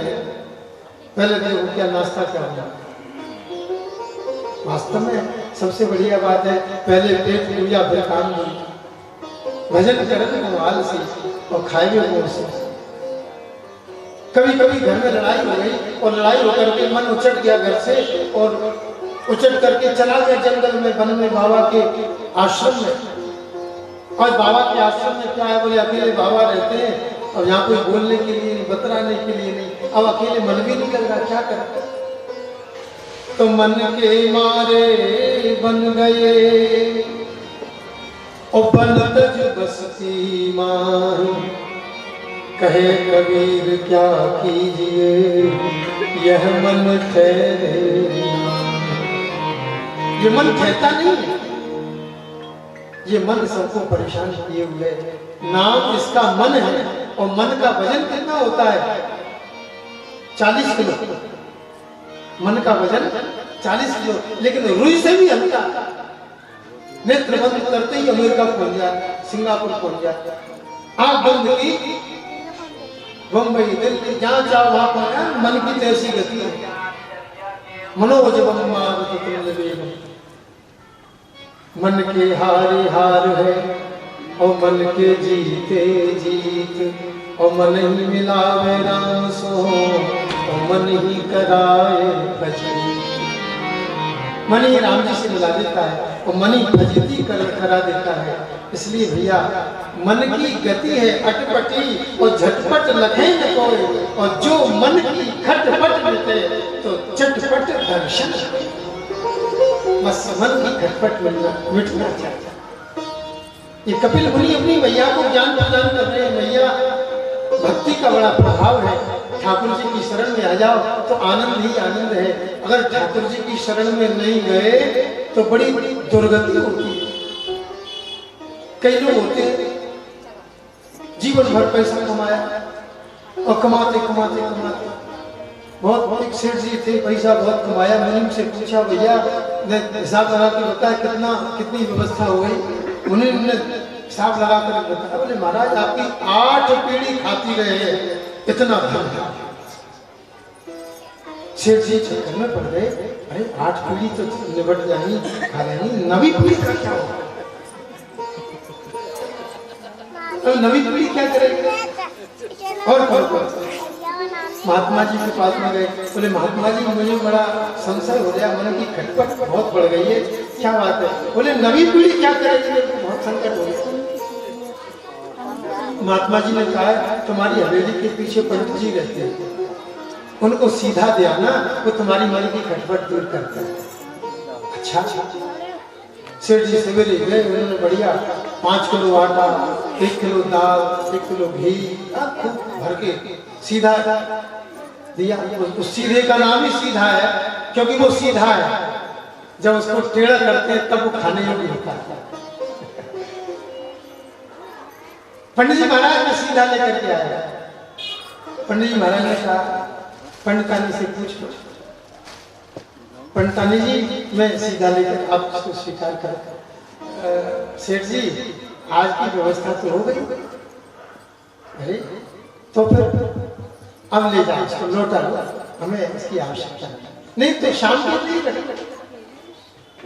पहले देखो क्या नाश्ता क्या होगा। वास्तव में सबसे बढ़िया बात है, पहले पेट पूजा फिर काम नहीं। भजन करन को आलसी और खावे को होशियार। कभी कभी घर में लड़ाई हो गई और लड़ाई होकर के मन उचट गया घर से, और उचट करके चला गया जंगल में, वन में, बाबा के आश्रम में। और बाबा के आश्रम में क्या है, बोले अकेले बाबा रहते हैं और यहाँ कोई बोलने के लिए नहीं, बतराने के लिए नहीं। अब अकेले मन भी निकल रहा, क्या करें। तो मन के मारे बन गए और बन तज बसती माही, कहे कबीर क्या कीजिए यह मन ठहरे। ये मन ठहरता नहीं है, ये मन सबको परेशान किए हुए। नाम इसका मन है, और मन का वजन कितना होता है? 40 किलो। मन का वजन 40 किलो, लेकिन रुई से भी हल्का। नेत्र बंद करते ही अमेरिका पहुंच जाए, सिंगापुर पहुंच जाए। आंख बंद की बम्बई, दिल्ली, जहां जाओ वहां पहुंचा। मन की तो ऐसी गति है। मनोजवम मन के हारे हार है, और मन के जीते जीत, और मन ही मिलावे राम सो, और मन ही कराए भजन। मन ही राम जी से मिला देता है, और मन ही भजती करा देता है। इसलिए भैया मन की गति है अटपटी, और झटपट लगे न कोई, और जो मन की खटपट मिटे तो चटपट दर्शन। बस मन की खटपट मिटना चाहिए। ये कपिल मुनि अपनी मैया को ज्ञान प्रदान कर रहे हैं। मैया भक्ति का बड़ा प्रभाव है। ठाकुर जी की शरण में आ जाओ तो आनंद ही आनंद है। अगर ठाकुर जी की शरण में नहीं गए तो बड़ी बड़ी दुर्गति होती है। कई लोग होते हैं जीवन भर पैसा कमाया, और कमाते कमाते कमाते बहुत एक सेठ जी थे, पैसा बहुत कमाया। मैंने उनसे पूछा भैया हिसाब लगा के बताया कितनी व्यवस्था हो गई। उन्होंने हिसाब लगा कर बताया, बोले महाराज आपकी 8 पीढ़ी खाती रहे इतना धन। सेठ जी चक्कर में पड़ गए, अरे 8 पीढ़ी तो निबट जाएंगी, खा लेंगी, 9वीं पीढ़ी का क्या होगा? तो 9वीं पीढ़ी क्या करेगी? और कौन? महात्मा जी के पास में गए, बोले महात्मा जी मुझे बड़ा संशय हो गया, मन की खटपट बहुत बढ़ गई है, क्या बात है? बोले 9वीं पीढ़ी क्या करेगी? बहुत संकट हो गया। महात्मा जी ने कहा तुम्हारी हवेली के पीछे पंडित जी रहते हैं, उनको सीधा दे आना, वो तुम्हारी मन की खटपट दूर करता है। अच्छा, सेठ जी सवेरे गए, उन्होंने बढ़िया 5 किलो आटा, 1 किलो दाल, 1 किलो घी खूब भर के सीधा दिया। उस सीधे का नाम ही सीधा है, क्योंकि वो सीधा है। जब उसको टेढ़ा करते हैं तब वो खाने योग्य होता है। पंडित जी महाराज ने सीधा लेकर के आया। पंडित जी महाराज ने कहा, पंडितानी से पूछ लो। पंडितानी जी, मैं सीधा लेकर आप उसको स्वीकार कर। सेठ जी, आज की व्यवस्था तो हो गई। अरे तो फिर अब ले जाओ इसको, लौटा लो, हमें इसकी आवश्यकता नहीं तो शाम के लिए रखें।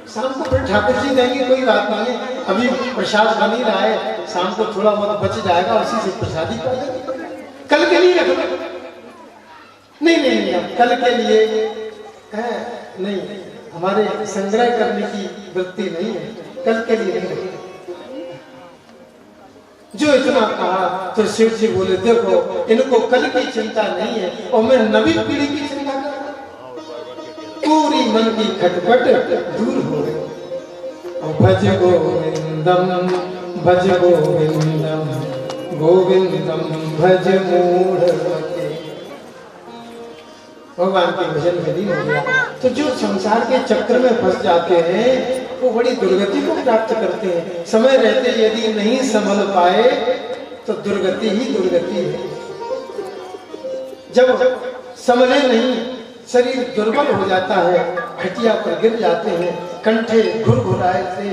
शाम को फिर ठाकुर जी देंगे, कोई बात नहीं है, अभी प्रसाद बन ही रहा है, शाम को थोड़ा बहुत बच जाएगा, उसी से प्रसादी कर देंगे, कल के लिए रख लो। नहीं नहीं नहीं, कल के लिए है नहीं, हमारे संग्रह करने की वृत्ति नहीं है, कल के लिए नहीं रखें। जो इतना कहा तो शिव जी बोले, देखो इनको कल की चिंता नहीं है और मैं नवी पीढ़ी की चिंता कर रहा हूं। पूरी मन की खटपट दूर हो गई। भज गोविंदम भज गोविंदम गोविंदम भज मूढ़मते। भगवान के भजन में लीन हो गया। तो जो संसार के चक्र में फंस जाते हैं वो बड़ी दुर्गति को प्राप्त करते हैं। समय रहते यदि नहीं संभल पाए तो दुर्गति ही दुर्गति है। जब संभले नहीं, शरीर दुर्बल हो जाता है, खटिया पर गिर जाते हैं, कंठे घुरघुराए थे।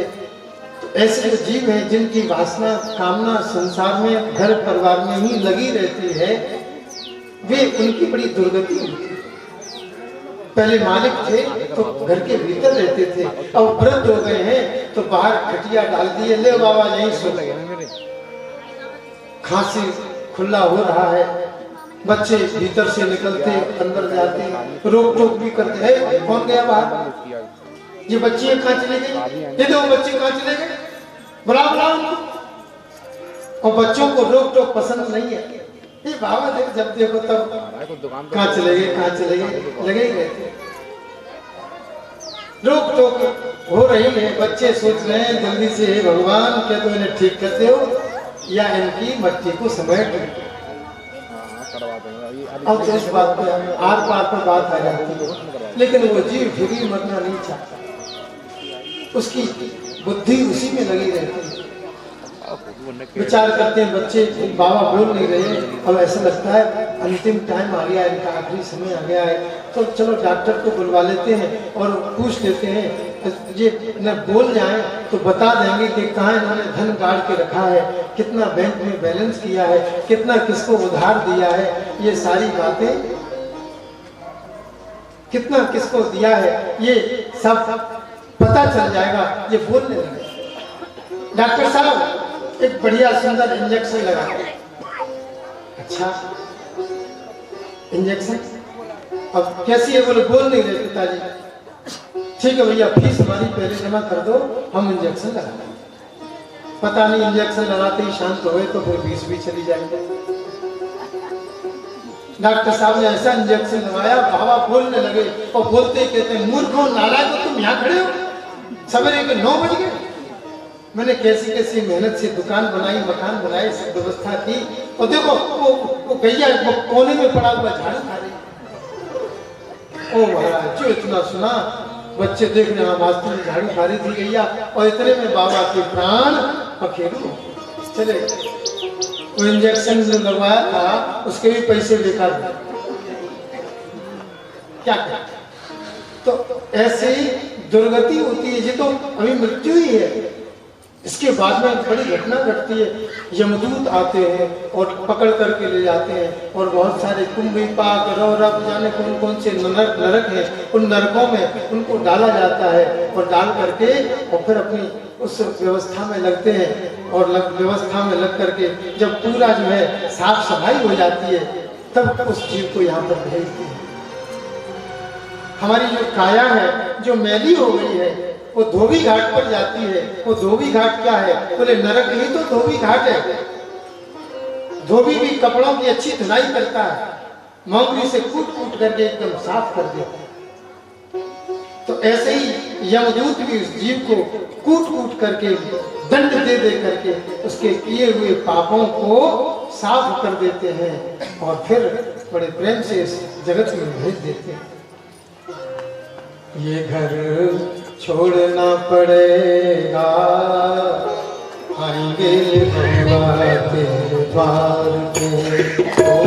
तो ऐसे जो जीव हैं जिनकी वासना कामना संसार में घर परिवार में ही लगी रहती है, वे उनकी बड़ी दुर्गति होती है। पहले मालिक थे तो घर के भीतर रहते थे, अब वृद्ध हो गए हैं तो बाहर खटिया डाल दिए, ले बाबा यहीं सो गए। खांसी खुला हो रहा है, बच्चे भीतर से निकलते अंदर जाते, रोक टोक भी करते हैं। कौन गया बाहर? ये बच्चे कहाँ चले गए? ये दो बच्चे कहाँ चले गए? बुलाओ बुलाओ उनको। और बच्चों को रोक टोक पसंद नहीं है। ये बाबा देख, जब देखो तब कहाँ चले गए, कहाँ चले गए, लगे ही रहते। रोक टोक हो रही है, बच्चे सोच रहे हैं जल्दी से, हे भगवान क्या तो इन्हें ठीक करते हो या इनकी मट्टी को समेट दो। अब तो इस बात पे आर पार पर बात आ जाती है, लेकिन वो जीव फिर भी मरना नहीं चाहता, उसकी बुद्धि उसी में लगी रहती है। विचार करते हैं बच्चे, बाबा बोल नहीं रहे, अब ऐसा लगता है अंतिम टाइम आ गया है, इनका आखिरी समय आ गया है, तो चलो डॉक्टर को बुलवा लेते हैं और पूछ लेते हैं। ये न बोल जाए तो बता देंगे कि कहाँ इन्होंने धन गाड़ के रखा है, कितना बैंक में बैलेंस किया है, कितना किसको उधार दिया है, ये सारी बातें, कितना किसको दिया है, ये सब पता चल जाएगा। ये बोलने लगे, डॉक्टर साहब एक बढ़िया सुंदर इंजेक्शन लगा। अच्छा इंजेक्शन, अब कैसी है? बोले बोल नहीं रहे पिताजी। ठीक है भैया, फीस हमारी पहले जमा कर दो, हम इंजेक्शन लगा देंगे। पता नहीं इंजेक्शन लगाते ही शांत हुए तो फिर फीस भी चली जाएगी। डॉक्टर साहब ने ऐसा इंजेक्शन लगाया, बाबा बोलने लगे और बोलते ही कहते हैं, मूर्खों नालायक, तुम यहाँ खड़े हो, सवेरे के 9 बज गए। मैंने कैसी कैसी मेहनत से दुकान बनाई, मकान बनाए, सब व्यवस्था की, और देखो वो गैया वो कोने में पड़ा हुआ झाड़ू खा रही। ओ महाराज, जो इतना सुना, बच्चे देख रहे हैं वास्तव में झाड़ू खा रही थी गैया, और इतने में बाबा के प्राण पखेरु चले। वो इंजेक्शन जो लगवाया था उसके भी पैसे बेकार क्या क्या। तो ऐसे ही दुर्गति होती है। ये तो अभी मृत्यु ही है, इसके बाद में बड़ी घटना घटती है। यमदूत आते हैं और पकड़ करके ले जाते हैं, और बहुत सारे कुंभी पाक रौरव जाने कौन कौन से नरक हैं, उन नरकों में उनको डाला जाता है, और डाल करके और फिर अपनी उस व्यवस्था में लगते हैं, और व्यवस्था में लग करके जब पूरा जो है साफ सफाई हो जाती है तब उस जीव को यहाँ पर भेजते हैं। हमारी जो काया है जो मैली हो गई है वो धोबी घाट पर जाती है। वो धोबी घाट क्या है? बोले नरक ही तो धोबी घाट है। धोबी भी कपड़ों की अच्छी धुलाई करता है, मौंगरी से कूट कूट करके एकदम साफ कर देते हैं। तो ऐसे ही यमदूत भी उस जीव को कूट कूट करके दंड दे दे करके उसके किए हुए पापों को साफ कर देते हैं और फिर बड़े प्रेम से इस जगत में भेज देते हैं। ये घर छोड़ना पड़ेगा, आएंगे भगवा तेरे द्वार पे। ओ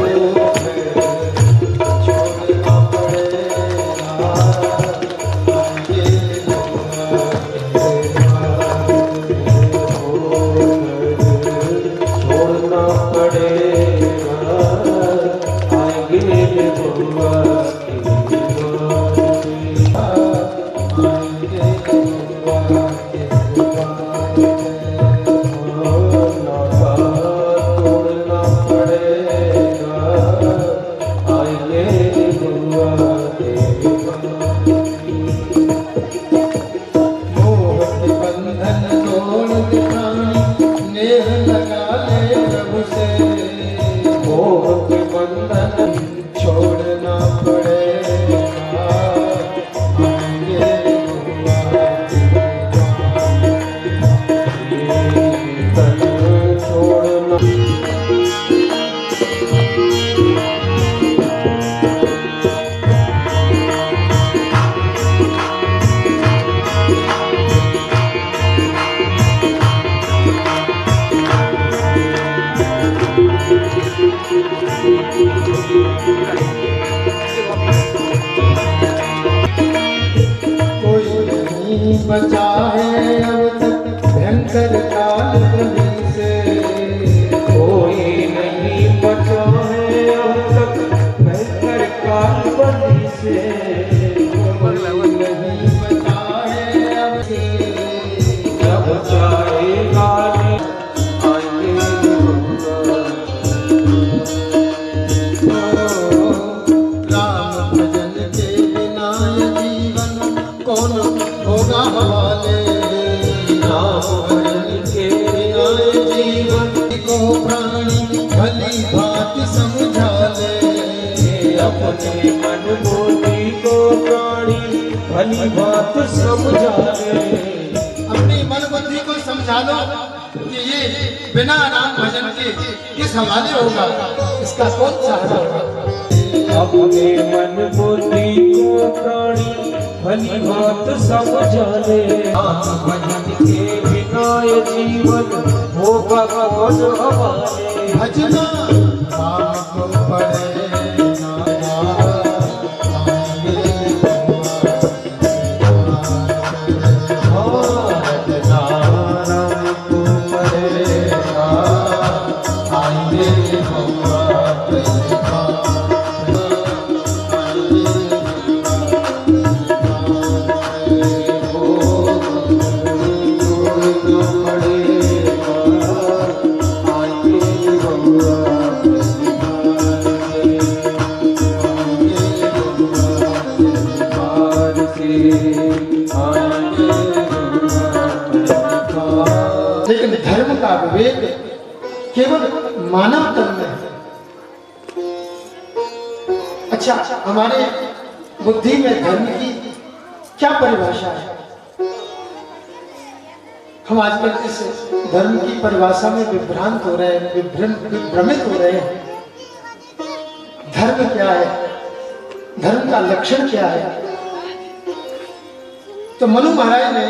बचा है अब तक भयंकर काल बलि से, कोई नहीं बचा है अब तक भयंकर काल बलि से, कोई नहीं बचा है अब से, जब चाहेगा राम भजन के बिना ये जीवन कौन होगा हवाले। राम भजन के बिना ये जीवन को प्राणी भली भांति समझा ले, अपने मन बुद्धि को प्राणी भली भांति समझा ले। अपनी मन बुद्धि को समझा लो कि ये बिना राम भजन के किस हवाले होगा, इसका कौन सहारा होगा। अपने मन बुद्धि को प्राणी भली बात समझा ले, राम भजन के बिना ये जीवन होगा कौन हवाले। भजना राम को पढ़े लेकिन धर्म का विवेक केवल मानव तन में है। अच्छा, हमारे बुद्धि में धर्म की क्या परिभाषा है? हम आजकल इस धर्म की परिभाषा में विभ्रांत हो रहे हैं, विभ्रमित हो रहे हैं। धर्म क्या है? धर्म का लक्षण क्या है? तो मनु महाराज ने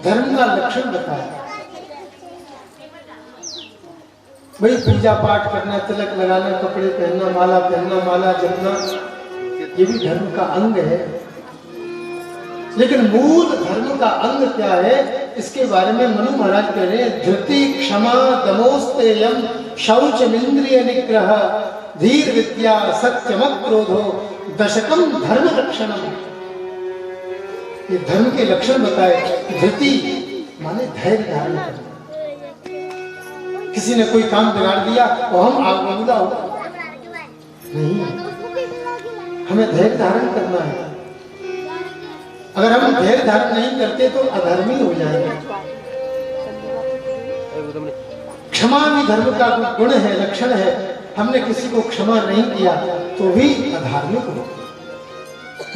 धर्म का लक्षण बताया। भाई पूजा पाठ करना, तिलक लगाना, कपड़े पहनना, माला पहनना, माला जपना, ये भी धर्म का अंग है। लेकिन मूल धर्म का अंग क्या है, इसके बारे में मनु महाराज कह रहे हैं, धृति क्षमा दमोस्तेयम शौचमिंद्रिय निग्रह धीर विद्या सत्यमक्रोधो दशकम धर्म लक्षणम। ये धर्म के लक्षण बताए। धृति माने धैर्य धारण करना। किसी ने कोई काम बिगाड़ दिया तो हम आग बबूला हो नहीं, हमें धैर्य धारण करना है। अगर हम धैर्य धारण नहीं करते तो अधर्मी हो जाएंगे। क्षमा भी धर्म का गुण है, लक्षण है। हमने किसी को क्षमा नहीं किया तो भी अधार्मिक हो।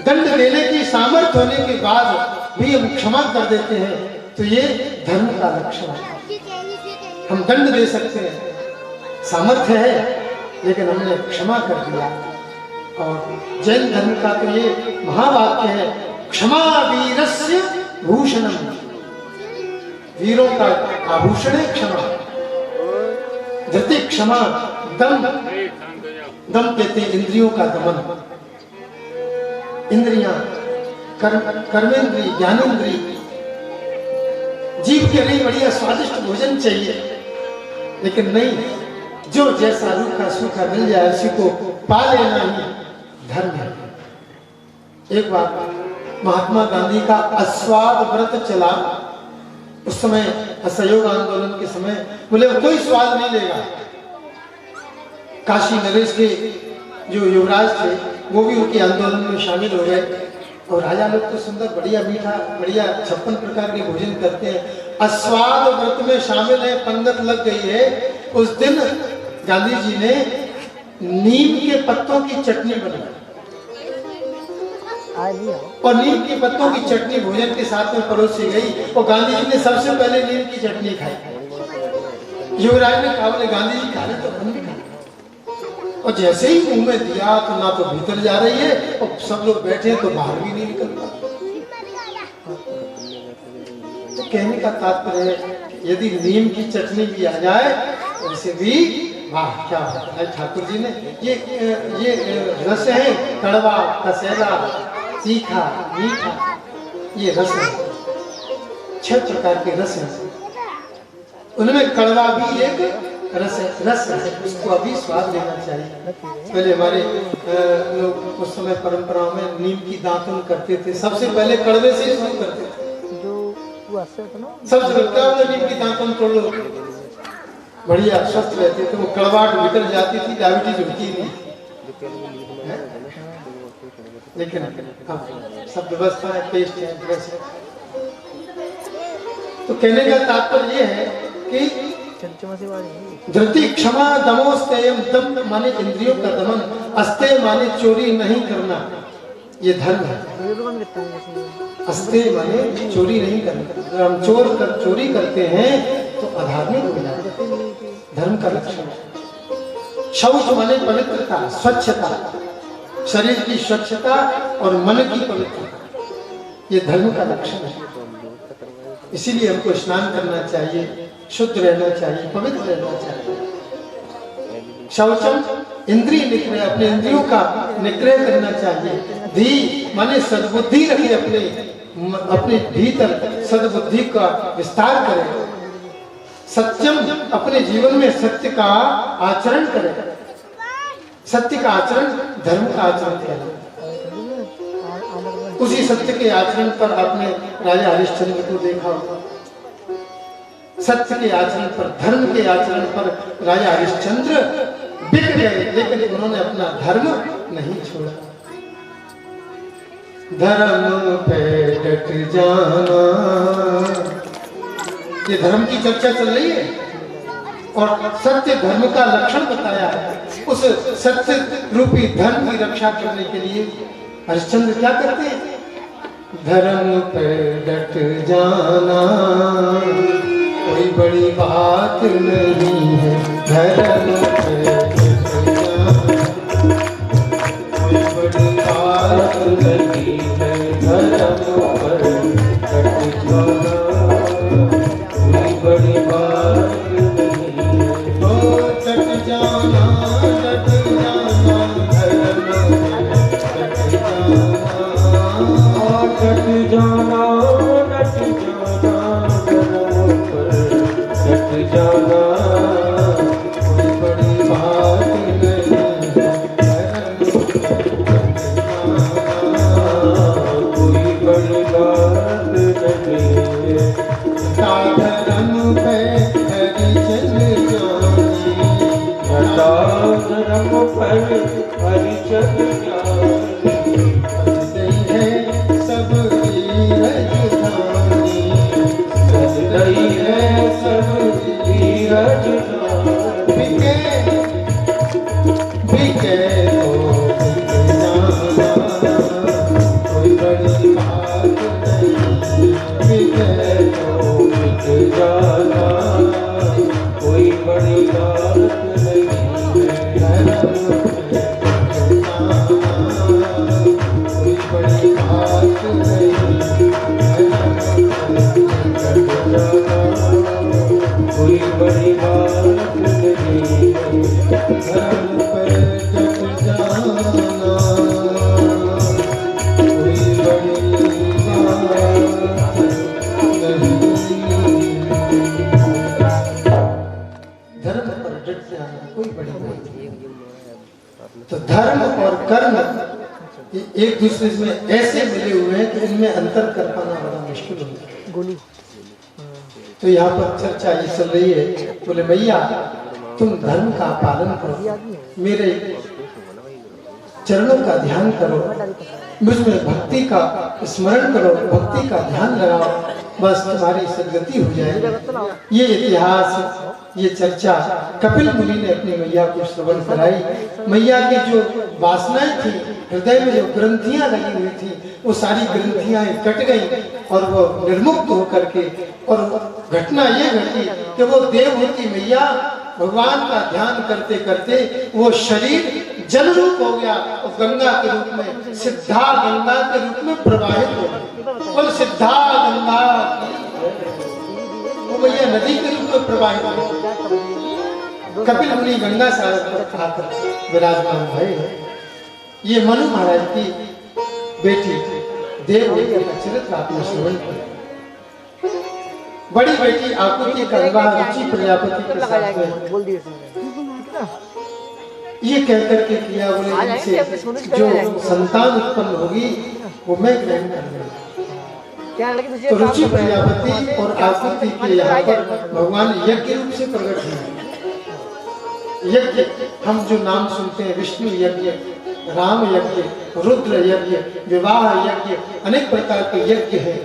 दंड देने की सामर्थ्य होने के बाद भी हम क्षमा कर देते हैं तो ये धर्म का लक्षण है। हम दंड दे सकते हैं, सामर्थ्य है, लेकिन हमने क्षमा कर दिया। और जैन धर्म का तो ये महावाक्य है, क्षमा वीरस्य भूषणम, वीरों का आभूषण है क्षमा। धृति क्षमा, दम, दम कहते हैं इंद्रियों का दमन। इंद्रियां, कर्मेंद्री, ज्ञानेंद्री, जीव के लिए बढ़िया स्वादिष्ट भोजन चाहिए, लेकिन नहीं, जो जैसा रूखा सूखा मिल जाए उसी को पा लेना ही धर्म है। एक बार महात्मा गांधी का अस्वाद व्रत चला, उस समय असहयोग आंदोलन के समय, बोले कोई स्वाद नहीं लेगा। काशी नरेश के जो युवराज थे वो भी उनके आंदोलन में शामिल हो गए। और राजा लोग तो सुंदर बढ़िया मीठा बढ़िया 56 प्रकार के भोजन करते हैं। अस्वाद व्रत में शामिल है, पंगत लग गई है। उस दिन गांधी जी ने नीम के पत्तों की चटनी बनाई और नीम के पत्तों की चटनी भोजन के साथ में परोसी गई और गांधी जी ने सबसे पहले नीम की चटनी खाई। युवराज ने कहा, बोले गांधी जी खा रहे तो हम भी खा। और जैसे ही मुंह में दिया तो ना तो भीतर जा रही है और सब लोग बैठे तो बाहर भी नहीं निकल पाते। तो कहने का तात्पर्य है, यदि नीम की चटनी भी आ जाए तो इसे भी वाह क्या है। ठाकुर जी ने ये रस है, कड़वा, कसेला, तीखा, मीठा, ये रस है। 6 प्रकार के रस हैं। उनमें कड़वा भी एक रस है, उसको अभी स्वाद लेना चाहिए। पहले हमारे लोग उस समय परंपराओं में नीम की दातुन करते थे, सबसे पहले कड़वे से शुरू करते थे। सबसे पहले नीम की दातुन तोड़ लो, बढ़िया स्वस्थ रहते थे। वो कड़वाहट निकल जाती थी, डायबिटीज होती नहीं। लेकिन सब व्यवस्था है, पेस्ट है, ड्रेस है। तो कहने का तात्पर्य ये है कि धृति क्षमा दमोस्तेयम, दम माने इंद्रियों का दमन, अस्तेय माने चोरी नहीं करना, ये धर्म है। अस्तेय माने चोरी नहीं करना। अगर हम चोरी करते हैं तो अधार्मिक हो जाते हैं, धर्म का लक्षण है। शौच माने पवित्रता, स्वच्छता, शरीर की स्वच्छता और मन की पवित्रता, ये धर्म का लक्षण है। इसीलिए हमको स्नान करना चाहिए, शुद्ध रहना चाहिए, पवित्र रहना चाहिए। शौचम इंद्रिय निग्रह, अपने इंद्रियों का निग्रह करना चाहिए। धी माने सद्बुद्धि रखे, अपने भीतर सद्बुद्धि का विस्तार करें। सत्यम अपने जीवन में सत्य का आचरण करें। सत्य का आचरण धर्म का आचरण कहलाता है। उसी सत्य के आचरण पर आपने राजा हरिश्चंद्र को देखा होगा। सत्य के आचरण पर, धर्म के आचरण पर राजा हरिश्चंद्र बिक गए, लेकिन उन्होंने अपना धर्म नहीं छोड़ा। धर्म पे डट जाना, ये धर्म की चर्चा चल रही है और सत्य धर्म का लक्षण बताया है। उस सत्य रूपी धर्म की रक्षा करने के लिए हरिश्चंद्र क्या करते हैं? धर्म पे डट जाना कोई बड़ी बात नहीं है। धर्म पे डट जाना कोई बड़ी बात नहीं है। धर्म पर डट जाना कोई बड़ी बात नहीं है। ओ डट जाना डट जाना, धर्म पे डट जाना, डट जाना डट जाना, धर्म पर डट जाना कोई बड़ी कि एक दूसरे में ऐसे मिले हुए हैं कि इनमें अंतर कर पाना बड़ा मुश्किल होता है। गोलू तो यहाँ पर चर्चा ये चल रही है, बोले मैया तुम धर्म का पालन करो, मेरे चरणों का ध्यान करो, मुझमें भक्ति का स्मरण करो, भक्ति का ध्यान लगाओ, बस तुम्हारी सदगति हो जाएगी। ये इतिहास, ये चर्चा कपिल मुनि ने अपनी मैया को श्रवण कराई। मैया की जो वासनाएं थी, हृदय में जो ग्रंथियां लगी हुई थी, वो सारी ग्रंथियां कट गई और वो निर्मुक्त होकर के, और घटना ये घटी कि वो देवहूति मैया भगवान का ध्यान करते करते वो शरीर जल रूप हो गया और गंगा के रूप में, सिद्धा गंगा के रूप में प्रवाहित हो गई। और सिद्धा गंगा वो मैया नदी के रूप में प्रवाहित हो। कपिल मुनि गंगा सागर पर आकर विराजमान भये हैं। ये मनु महाराज की बेटी देवहूति का चरित्र आपने श्रवण किया। बड़ी बेटी आकुति का विवाह रुचि प्रजापति के साथ में ये कहकर के किया, बोले इनसे जो संतान उत्पन्न होगी वो मैं ग्रहण कर लूंगा। तो रुचि प्रजापति और आकुति के यहाँ पर भगवान यज्ञ रूप से प्रकट हुए। यज्ञ हम जो नाम सुनते हैं, विष्णु यज्ञ, राम यज्ञ, रुद्र यज्ञ, विवाह यज्ञ, अनेक प्रकार के यज्ञ हैं।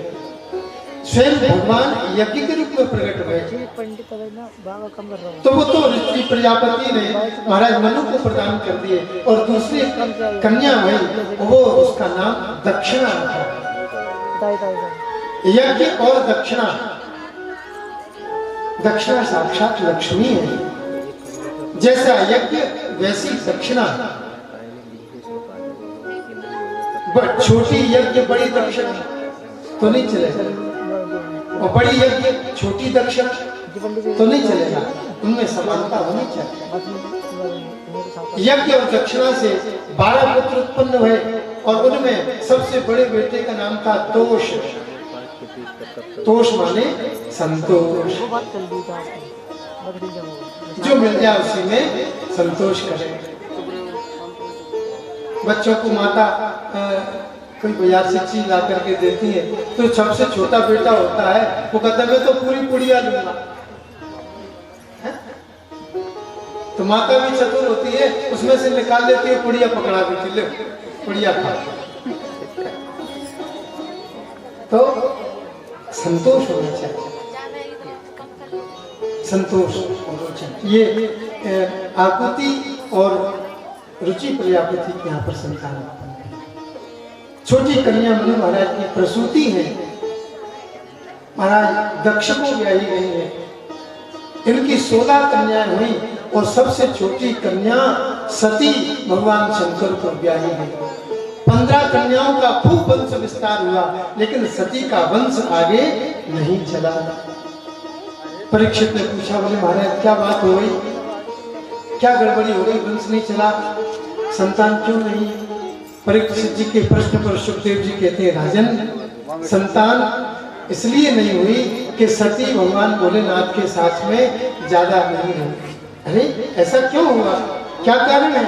स्वयं भगवान यज्ञ के रूप में प्रकट हुए। तो वो तो ऋषि प्रजापति ने महाराज मनु को प्रदान कर दिए, और दूसरी कन्या हुई, वो उसका नाम दक्षिणा था। यज्ञ और दक्षिणा, दक्षिणा साक्षात लक्ष्मी है। जैसा यज्ञ वैसी दक्षिणा। छोटी यज्ञ बड़ी दक्षिणा तो नहीं चलेगा, और बड़ी यज्ञ छोटी दक्षिणा तो नहीं चलेगा, उनमें समानता होनी चाहिए। यज्ञ और दक्षिणा से 12 पुत्र उत्पन्न हुए, और उनमें सबसे बड़े बेटे का नाम था तोष। तोष माने संतोष, जो मिल जाए उसी में संतोष करे। बच्चों को माता कोई बाजार से चीज ला करके देती है, तो सबसे छोटा बेटा होता है, वो कहता है मैं तो पूरी पुड़िया लूंगा। तो माता भी चतुर होती है, उसमें से निकाल लेती है पुड़िया, पकड़ा देती है, पुड़िया खा। तो संतोष होना चाहिए, संतोष होना चाहिए। ये आकुति और रुचि प्रजापति के यहाँ पर संतान उत्पन्न है। छोटी कन्या मनु महाराज की प्रसूति है। महाराज दक्ष को ब्याही गई है। इनकी 16 कन्याएं हुई, और सबसे छोटी कन्या सती भगवान शंकर को ब्याही गई। 15 कन्याओं का खूब वंश विस्तार हुआ, लेकिन सती का वंश आगे नहीं चला। परीक्षित ने पूछा, बोले महाराज क्या बात हो गई, क्या गड़बड़ी हो गई, वंश नहीं चला, संतान क्यों नहीं? परीक्षित जी के प्रश्न पर सुखदेव जी कहते हैं, राजन संतान इसलिए नहीं हुई कि सती भगवान भोलेनाथ के साथ में ज्यादा नहीं हुई। अरे ऐसा क्यों हुआ, क्या कारण है?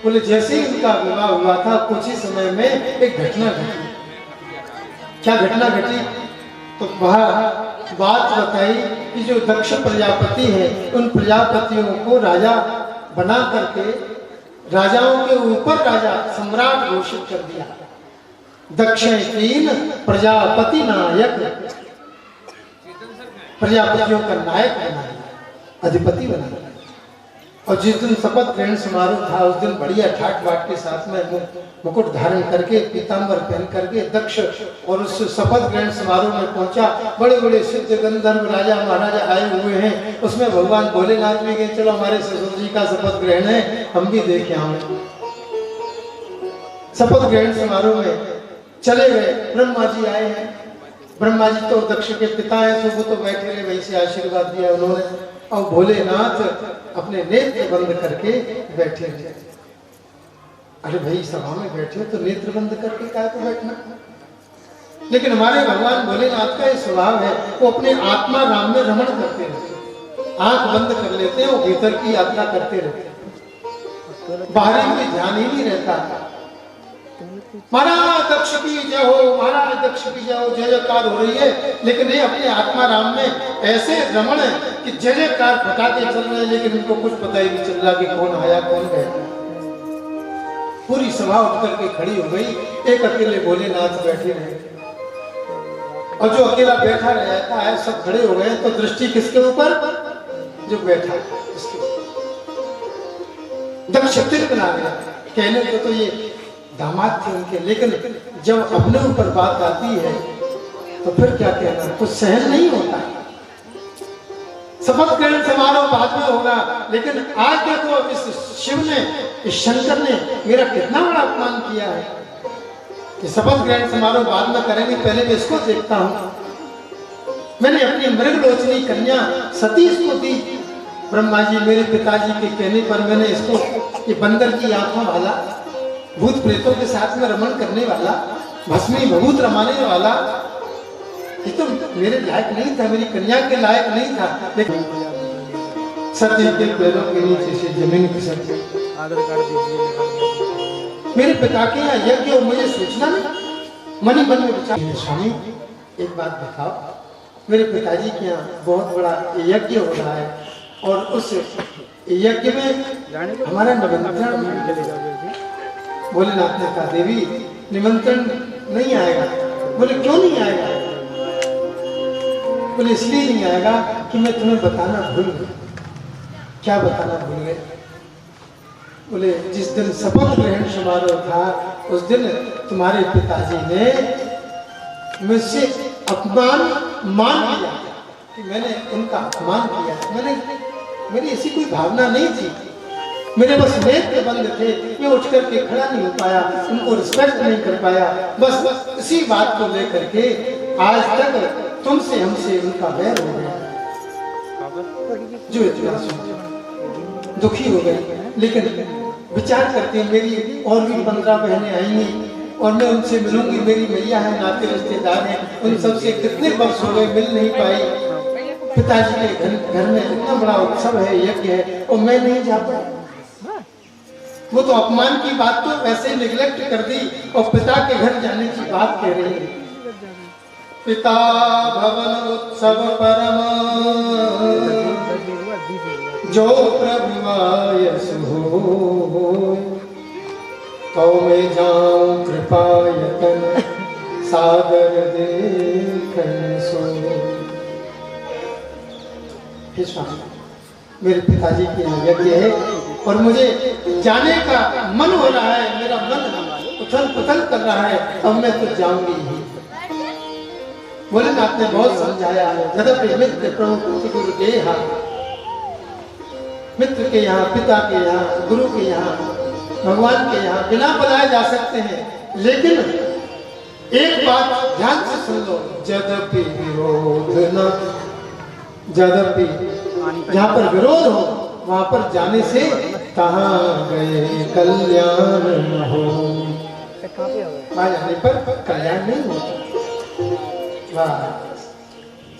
बोले जैसे ही उनका विवाह हुआ था, कुछ ही समय में एक घटना घटी। क्या घटना घटी? तो वह बात बताई कि जो दक्ष प्रजापति है, उन प्रजापतियों को राजा बना करके राजाओं के ऊपर राजा सम्राट घोषित कर दिया। दक्ष 3 प्रजापति नायक, प्रजापतियों का नायक बना, अधिपति बना। और जिस दिन शपथ ग्रहण समारोह था, उस दिन बढ़िया ठाट बाट के साथ में मुकुट धारण करके, पीतांबर पहन करके दक्ष और उस शपथ ग्रहण समारोह में पहुंचा। बड़े बड़े सिद्ध गंधर्व राजा महाराजा आए हुए हैं, उसमें भगवान भोलेनाथ भी गए, चलो हमारे ससुर जी का शपथ ग्रहण है, हम भी देखे आए। शपथ ग्रहण समारोह में चले गए। ब्रह्मा जी आए हैं। ब्रह्मा जी तो दक्ष के पिता हैं, तो वो तो बैठे रहे, वहीं से आशीर्वाद दिया उन्होंने। और भोलेनाथ अपने नेत्र बंद करके बैठे रहे। अरे भाई सभा में बैठे तो नेत्र बंद करके क्या तो बैठना? लेकिन हमारे भगवान भोलेनाथ का ये स्वभाव है, वो अपने आत्मा राम में रमण करते रहते, आंख बंद कर लेते हैं, वो भीतर की यात्रा करते रहते, बाहरी कोई ध्यान ही नहीं रहता। महाराज दक्ष की जय हो, महाराज दक्ष की जय हो, जय जयकार हो रही है। लेकिन ये अपने आत्मा राम में ऐसे रमण है कि जय जयकार फटाते चल रहे हैं, लेकिन इनको कुछ पता ही नहीं चल रहा कि कौन आया कौन गया। पूरी सभा उठ करके खड़ी हो गई, एक अकेले भोलेनाथ बैठे रहे, और जो अकेला बैठा रहता है सब खड़े हो गए। तो दृष्टि किसके ऊपर? जो बैठा है दक्ष तिलक बना गया। कहने को तो ये दामाद थे उनके, लेकिन जब अपने ऊपर बात आती है तो फिर क्या कहना, कुछ सहन नहीं होता। शपथ ग्रहण समारोह बाद में होगा, लेकिन आज देखो इस शिव ने, इस शंकर ने मेरा कितना बड़ा अपमान किया है कि शपथ ग्रहण समारोह बाद में करेंगे, पहले मैं इसको देखता हूं। मैंने अपनी मृगलोचनी कन्या सतीश को दी। ब्रह्मा जी मेरे पिताजी के कहने पर मैंने इसको, ये बंदर की आंखों वाला, भूत प्रेतों के साथ में रमण करने वाला, भस्मी भभूत रमाने वाला, ये तो मेरे लायक नहीं था, मेरी कन्या के लायक नहीं था। लेकिन सती के पैरों के नीचे से जमीन खिसक गई। मेरे पिता के यहाँ यज्ञ हो, मुझे सोचना नहीं। मन ही मन में विचार, स्वामी एक बात बताओ, मेरे पिताजी के यहाँ बहुत बड़ा यज्ञ हो रहा है, और उस यज्ञ में हमारा निमंत्रण, भोलेनाथ ने कहा देवी निमंत्रण नहीं आएगा। बोले क्यों नहीं आएगा? बोले इसलिए नहीं आएगा कि मैं तुम्हें बताना भूल गई। क्या बताना भूल गए? बोले जिस दिन शपथ ग्रहण समारोह था उस दिन तुम्हारे पिताजी ने मुझसे अपमान मान लिया कि मैंने उनका अपमान किया। मेरी ऐसी कोई भावना नहीं थी, मेरे बस नेत्र बंद थे, मैं उठ करके खड़ा नहीं हो पाया, उनको रिस्पेक्ट नहीं कर पाया। बस इसी बात को लेकर के आज तक तुमसे हमसे उनका वैर हो गया। जो इतना दुखी हो गई, लेकिन विचार करती मेरी और भी 15 बहनें आएंगी और मैं उनसे मिलूंगी, मेरी मैया है, नाते रिश्तेदार हैं, उन सबसे कितने वर्ष हो गए मिल नहीं पाई। पिताजी के घर में इतना बड़ा उत्सव है, यज्ञ है, और मैं नहीं जा पाया। वो तो अपमान की बात तो वैसे निगलेक्ट कर दी, और पिता के घर जाने की बात कह रही है। पिता भवन उत्सव परम जो प्रभुआयस हो, तो मैं जाऊं कृपायतन सागर देखन सो। मेरे पिताजी के यज्ञ है और मुझे जाने का मन हो रहा है, मेरा मन उथल पुथल कर रहा है, अब मैं तो जाऊंगी ही। भोलेनाथ ने बहुत समझाया है, यद्यपि मित्र प्रभु गुरु के यहाँ, मित्र के यहाँ, पिता के यहाँ, गुरु के यहाँ, भगवान के यहाँ बिना बुलाए जा सकते हैं, लेकिन एक बात ध्यान से सुन लो, यद्यपि विरोध न, यद्यपि जहाँ पर विरोध हो वहां पर जाने से कहाँ गए कल्याण हो, वहां जाने पर कल्याण नहीं होता।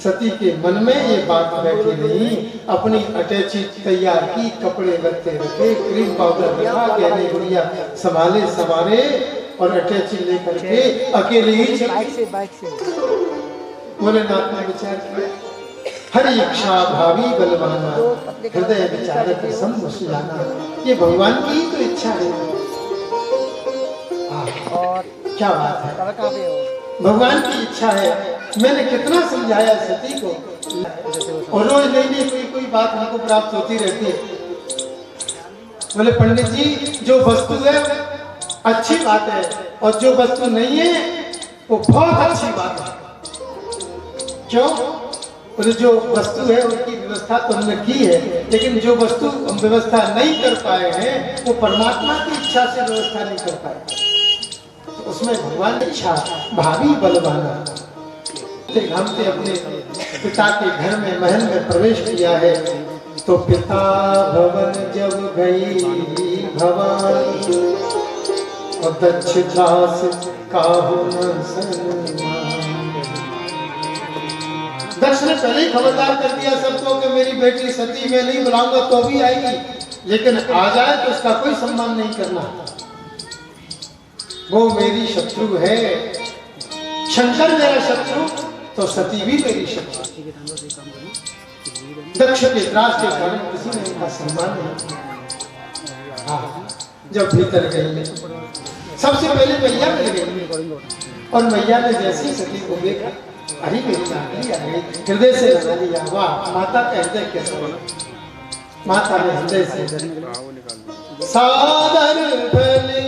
सती के मन में ये बात बैठी नहीं, अपनी अटैची तैयार की, कपड़े लगते रखे, क्रीम पाउडर रखा, गहने गुड़िया संभाले संवारे, और अटैची लेकर के अकेले ही भोलेनाथ ने विचार किया, हरि इच्छा भावी बलवाना, हृदय विचारक समवशियाना। ये भगवान की ही तो इच्छा है। और क्या बात है, भगवान की इच्छा है। मैंने कितना समझाया सती को, और रोज नई नई कोई बात हमको प्राप्त होती रहती है। बोले पंडित जी जो वस्तु है अच्छी बात है, और जो वस्तु नहीं है वो बहुत अच्छी बात है। क्यों? बोले जो वस्तु है उनकी व्यवस्था तो हमने की है, लेकिन जो वस्तु हम व्यवस्था नहीं कर पाए हैं वो परमात्मा की इच्छा से व्यवस्था नहीं कर पाए। तो उसमें भगवान की इच्छा भावी बलवाना। घामते अपने पिता के घर में, महल में प्रवेश किया है, तो पिता भवन जब गई भवानी, और दक्ष दास काहू न सन्मान। दक्ष ने पहले ही खबरदार कर दिया सबको कि मेरी बेटी सती में नहीं बुलाऊंगा तो भी आएगी, लेकिन आ जाए तो उसका कोई सम्मान नहीं करना। वो मेरी शत्रु है। शंकर मेरा शत्रु तो सती भी मेरी शत्रु। दक्ष के त्रास के कारण किसी ने उनका सम्मान नहीं किया। जब भीतर गई सबसे पहले मैया मिल गई और मैया ने जैसी सती को देखा, अरे मेरी लाडली आ गई, हृदय से लगा लिया। वाह, माता का हृदय कैसा। माता ने हृदय से सादर भली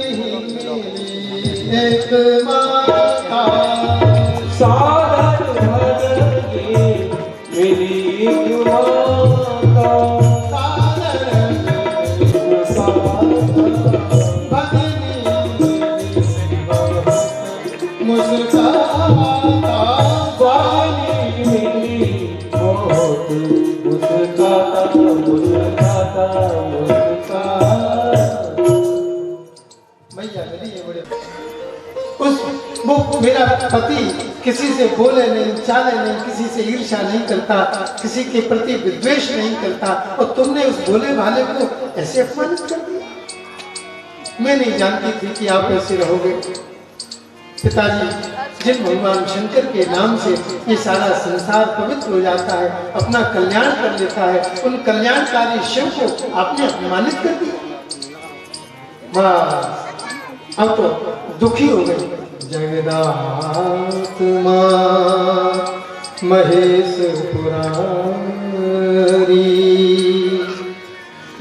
एक माता, सादर भली मेरी माता, मेरा पति किसी से बोले नहीं, चाले नहीं, किसी से ईर्ष्या नहीं करता, किसी के प्रति विद्वेष नहीं करता, और तुमने उस भोले भाले को ऐसे अपमानित कर दिया। मैं नहीं जानती थी कि आप ऐसे रहोगे। पिताजी, जिन भगवान शंकर के नाम से ये सारा संसार पवित्र हो जाता है, अपना कल्याण कर लेता है, उन कल्याणकारी शिव को आपने अपमानित कर दिया। वाह, अब तो दुखी हो गई। जगदात्मा महेश पुरारी,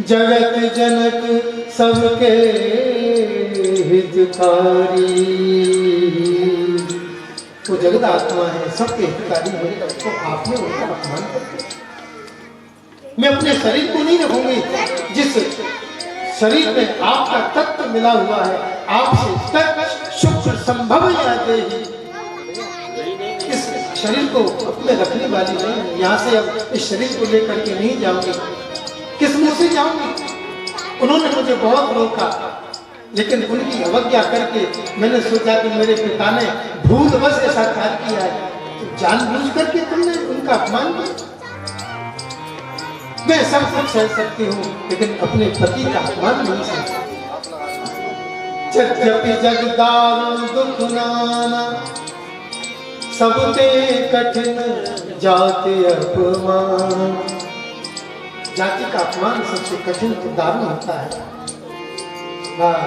जगत जनक सबके हितकारी। वो जगदात्मा है, सबके हितकारी है, तो आपने उनका अपमान कर दिया। मैं अपने शरीर को नहीं रखूंगी जिस शरीर में आपका तत्व मिला हुआ है, आपसे तक शुक्र संभव यादे ही। इस शरीर को अपने रखने वाली नहीं, यहाँ से अब इस शरीर को लेकर के नहीं जाऊंगी। किस मुंह से जाऊंगी? उन्होंने मुझे बहुत रोका, लेकिन उनकी अवज्ञा करके मैंने सोचा कि मेरे पिता ने भूलवश ऐसा कार्य किया है, तो जानबूझ करके तुमने उनका अपमान किया। मैं सब कुछ सह सकती हूँ, लेकिन अपने पति का अपमान नहीं सह सकती। जगपि जगदारुण दुख नाना, सबते कठिन जाति अपमान। जाति का अपमान सबसे कठिन दारुण होता है। बस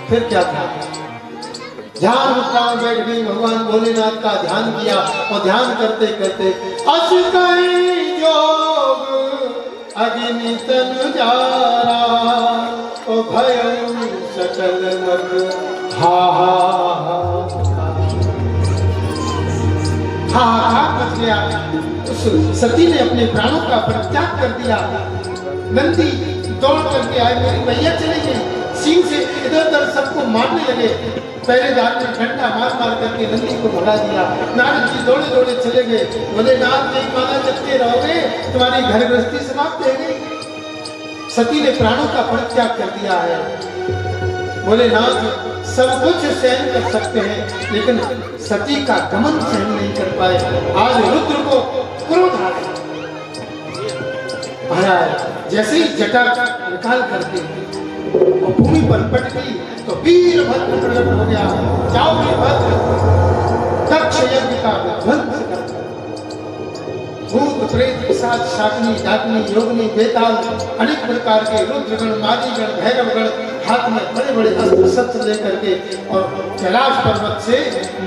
फिर क्या था? ध्यान मुद्रा में बैठ गई, भगवान भोलेनाथ का ध्यान किया, और ध्यान करते करते अस कई जोग अग्नि तन जारा, ओ भयं सकल मत हा बच गया। उस सती ने अपने प्राणों का परित्याग कर दिया। नंदी दौड़ करके आए, मेरी मैया चली गई, सींग से इधर उधर सबको मारने लगे। पहले दांत में डंडा मार मार करके नंदी को भगा दिया। नारद जी दौड़े दौड़े चले गए, बोले नाथ एक माला जपते रहोगे, तुम्हारी घर गृहस्थी समाप्त हो गई। सती ने प्राणों का परित्याग कर दिया है। बोले नाथ सब कुछ सहन कर सकते हैं, लेकिन सती का गमन सहन नहीं कर पाए। आज रुद्र को क्रोध आ गया। महाराज जैसे ही जटा निकाल करके और भूमि पर पट गई, तो वीरभद्र प्रकट हो गया। जाओ वीरभद्र, दक्ष यज्ञ का ध्वंस कर दो। भूत प्रेत पिशाच शाकिनी डाकिनी योगिनी बेताल अनेक प्रकार के रुद्रगण मारीगण भैरवगण हाथ में बड़े बड़े अस्त्र शस्त्र लेकर के और कैलाश पर्वत से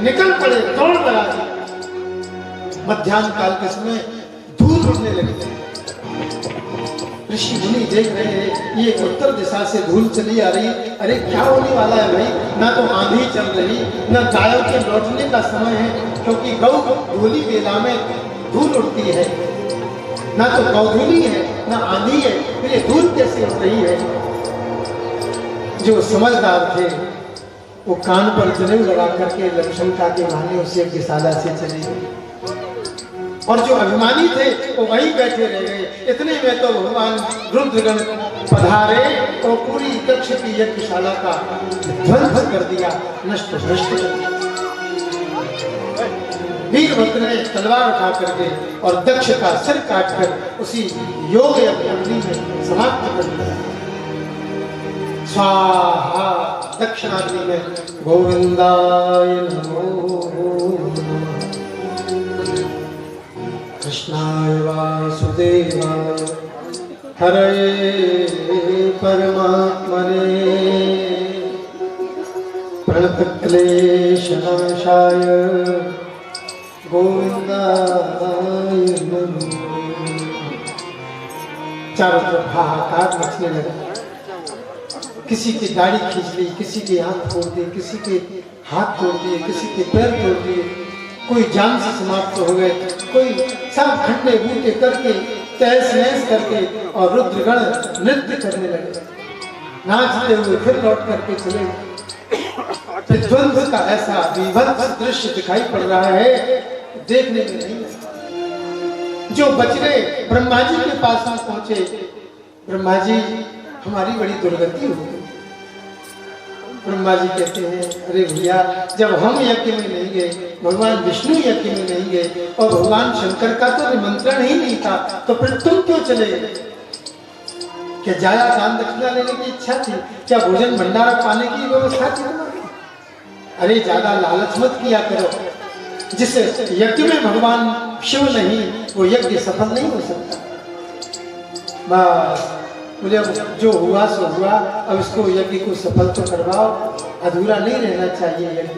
निकल पड़े, दौड़ लगा दी। मध्याह्न काल के समय धूल उड़ने लगी। ऋषि मुनि देख रहे हैं, ये उत्तर दिशा से धूल चली आ रही। अरे क्या होने वाला है भाई? ना तो आंधी चल रही, ना गायों के लौटने का समय है, क्योंकि गौ धूली बेला में धूल उड़ती है। ना तो गौधूली है, ना आंधी है, फिर ये धूल कैसे उड़ रही है? जो समझदार थे वो कान पर जनेऊ लगा करके लक्ष्मणका के बहाने उस यज्ञशाला से चले गए, और जो अभिमानी थे वो वहीं बैठे रह गए। इतने में तो भगवान रुद्रगण पधारे और पूरी दक्ष की यज्ञशाला का ध्वंस कर दिया, नष्ट भ्रष्ट कर दिया। वीरभद्र ने तलवार उठा करके और दक्ष का सिर काटकर उसी योग अग्नि में समाप्त कर दिया। स्वाहा। दक्षिणाग्नि में गोविंदाय नमो कृष्णाय वासुदेवाय हरे परमात्मने प्रणतक्लेशनाशाय गोविंदाय नमो। चारों तरफ हाहाकार मचने लगा। किसी की दाढ़ी खींच ली, किसी के हाथ तोड़ दिए, किसी के हाथ तोड़ दिए, किसी के पैर तोड़ दिए, कोई जान से समाप्त हो गए, कोई सब खंडे बूटे करके तहस नहस करके और रुद्रगण नृत्य करने लगे, नाचते हुए फिर लौट करके चले। विध्वंस का ऐसा विभत्स दृश्य दिखाई पड़ रहा है, देखने में नहीं। जो बच गए ब्रह्मा जी के पास में पहुंचे, ब्रह्मा जी हमारी बड़ी दुर्गति हो गई। ब्रह्मा जी कहते हैं अरे भैया, जब हम यज्ञ में नहीं गए, भगवान विष्णु यज्ञ में नहीं गए और भगवान शंकर का तो निमंत्रण ही नहीं था, तो फिर तुम क्यों चले गए? क्या जाया दान दक्षिणा लेने की इच्छा थी? क्या भोजन भंडारा पाने की व्यवस्था थी तुम्हारी? अरे ज्यादा लालच मत किया करो। जिस यज्ञ में भगवान शिव नहीं, वो यज्ञ सफल नहीं हो सकता। बस बोले अब जो हुआ सो हुआ, अब इसको यज्ञ को सफल तो करवाओ, अधूरा नहीं रहना चाहिए यज्ञ।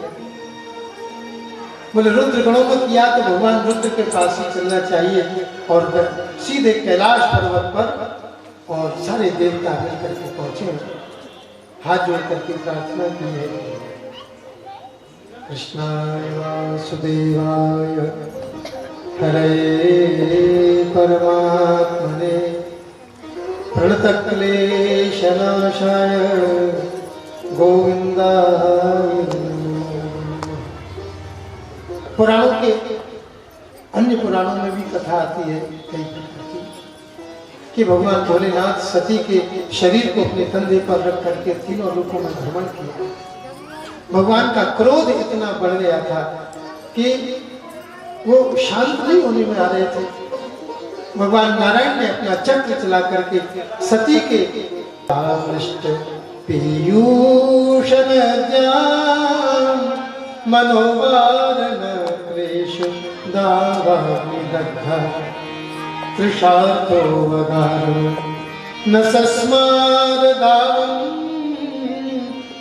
बोले रुद्र गणों में किया तो भगवान रुद्र के पास ही चलना चाहिए और सीधे कैलाश पर्वत पर और सारे देवता मिलकर के पहुंचे, हाथ जोड़ करके प्रार्थना की है। कृष्णाय वासुदेवाय हरे परमात्मने प्रणतक्लेशनाशाय गोविंदाय नमः। पुराणों के अन्य पुराणों में भी कथा आती है कई प्रकार की कि भगवान भोलेनाथ सती के शरीर को अपने कंधे पर रख करके तीनों लोकों में भ्रमण किया। भगवान का क्रोध इतना बढ़ गया था कि वो शांत नहीं होने में आ रहे थे। भगवान नारायण ने अपना चक्र चला करके सती के पीयूषण मनोवारण क्लेश दावाग्निदग्धा तृषार्तो वगारो न सस्मार दावं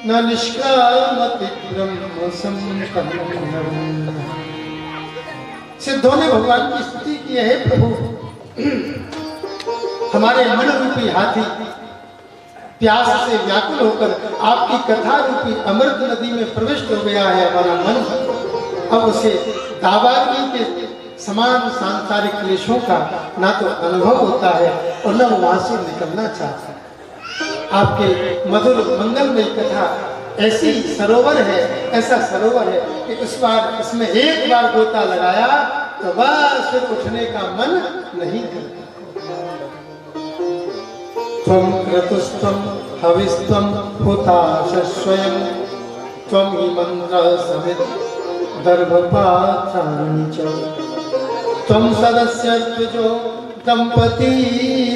न निष्क्रामति ब्रह्म संपन्नम्। सिद्धों ने भगवान की स्तुति की है, प्रभु हमारे मन रूपी हाथी प्यास से व्याकुल होकर आपकी कथा रूपी अमृत नदी में प्रविष्ट हो गया है। हमारा मन अब उसे दावाग्नि के समान सांसारिक क्लेशों का ना तो अनुभव होता है और न वो वहां से निकलना चाहता है। आपके मधुर मंगलमयी कथा ऐसी सरोवर है, ऐसा सरोवर है कि उस बार इसमें एक बार गोता लगाया तो बस फिर उठने का मन नहीं करता। त्वं क्रतुस्त्वं हविस्त्वं हुताश स्वयं त्वं हि मंत्र समित दर्भपात्राणि च त्वं सदस्य द्विजो दंपती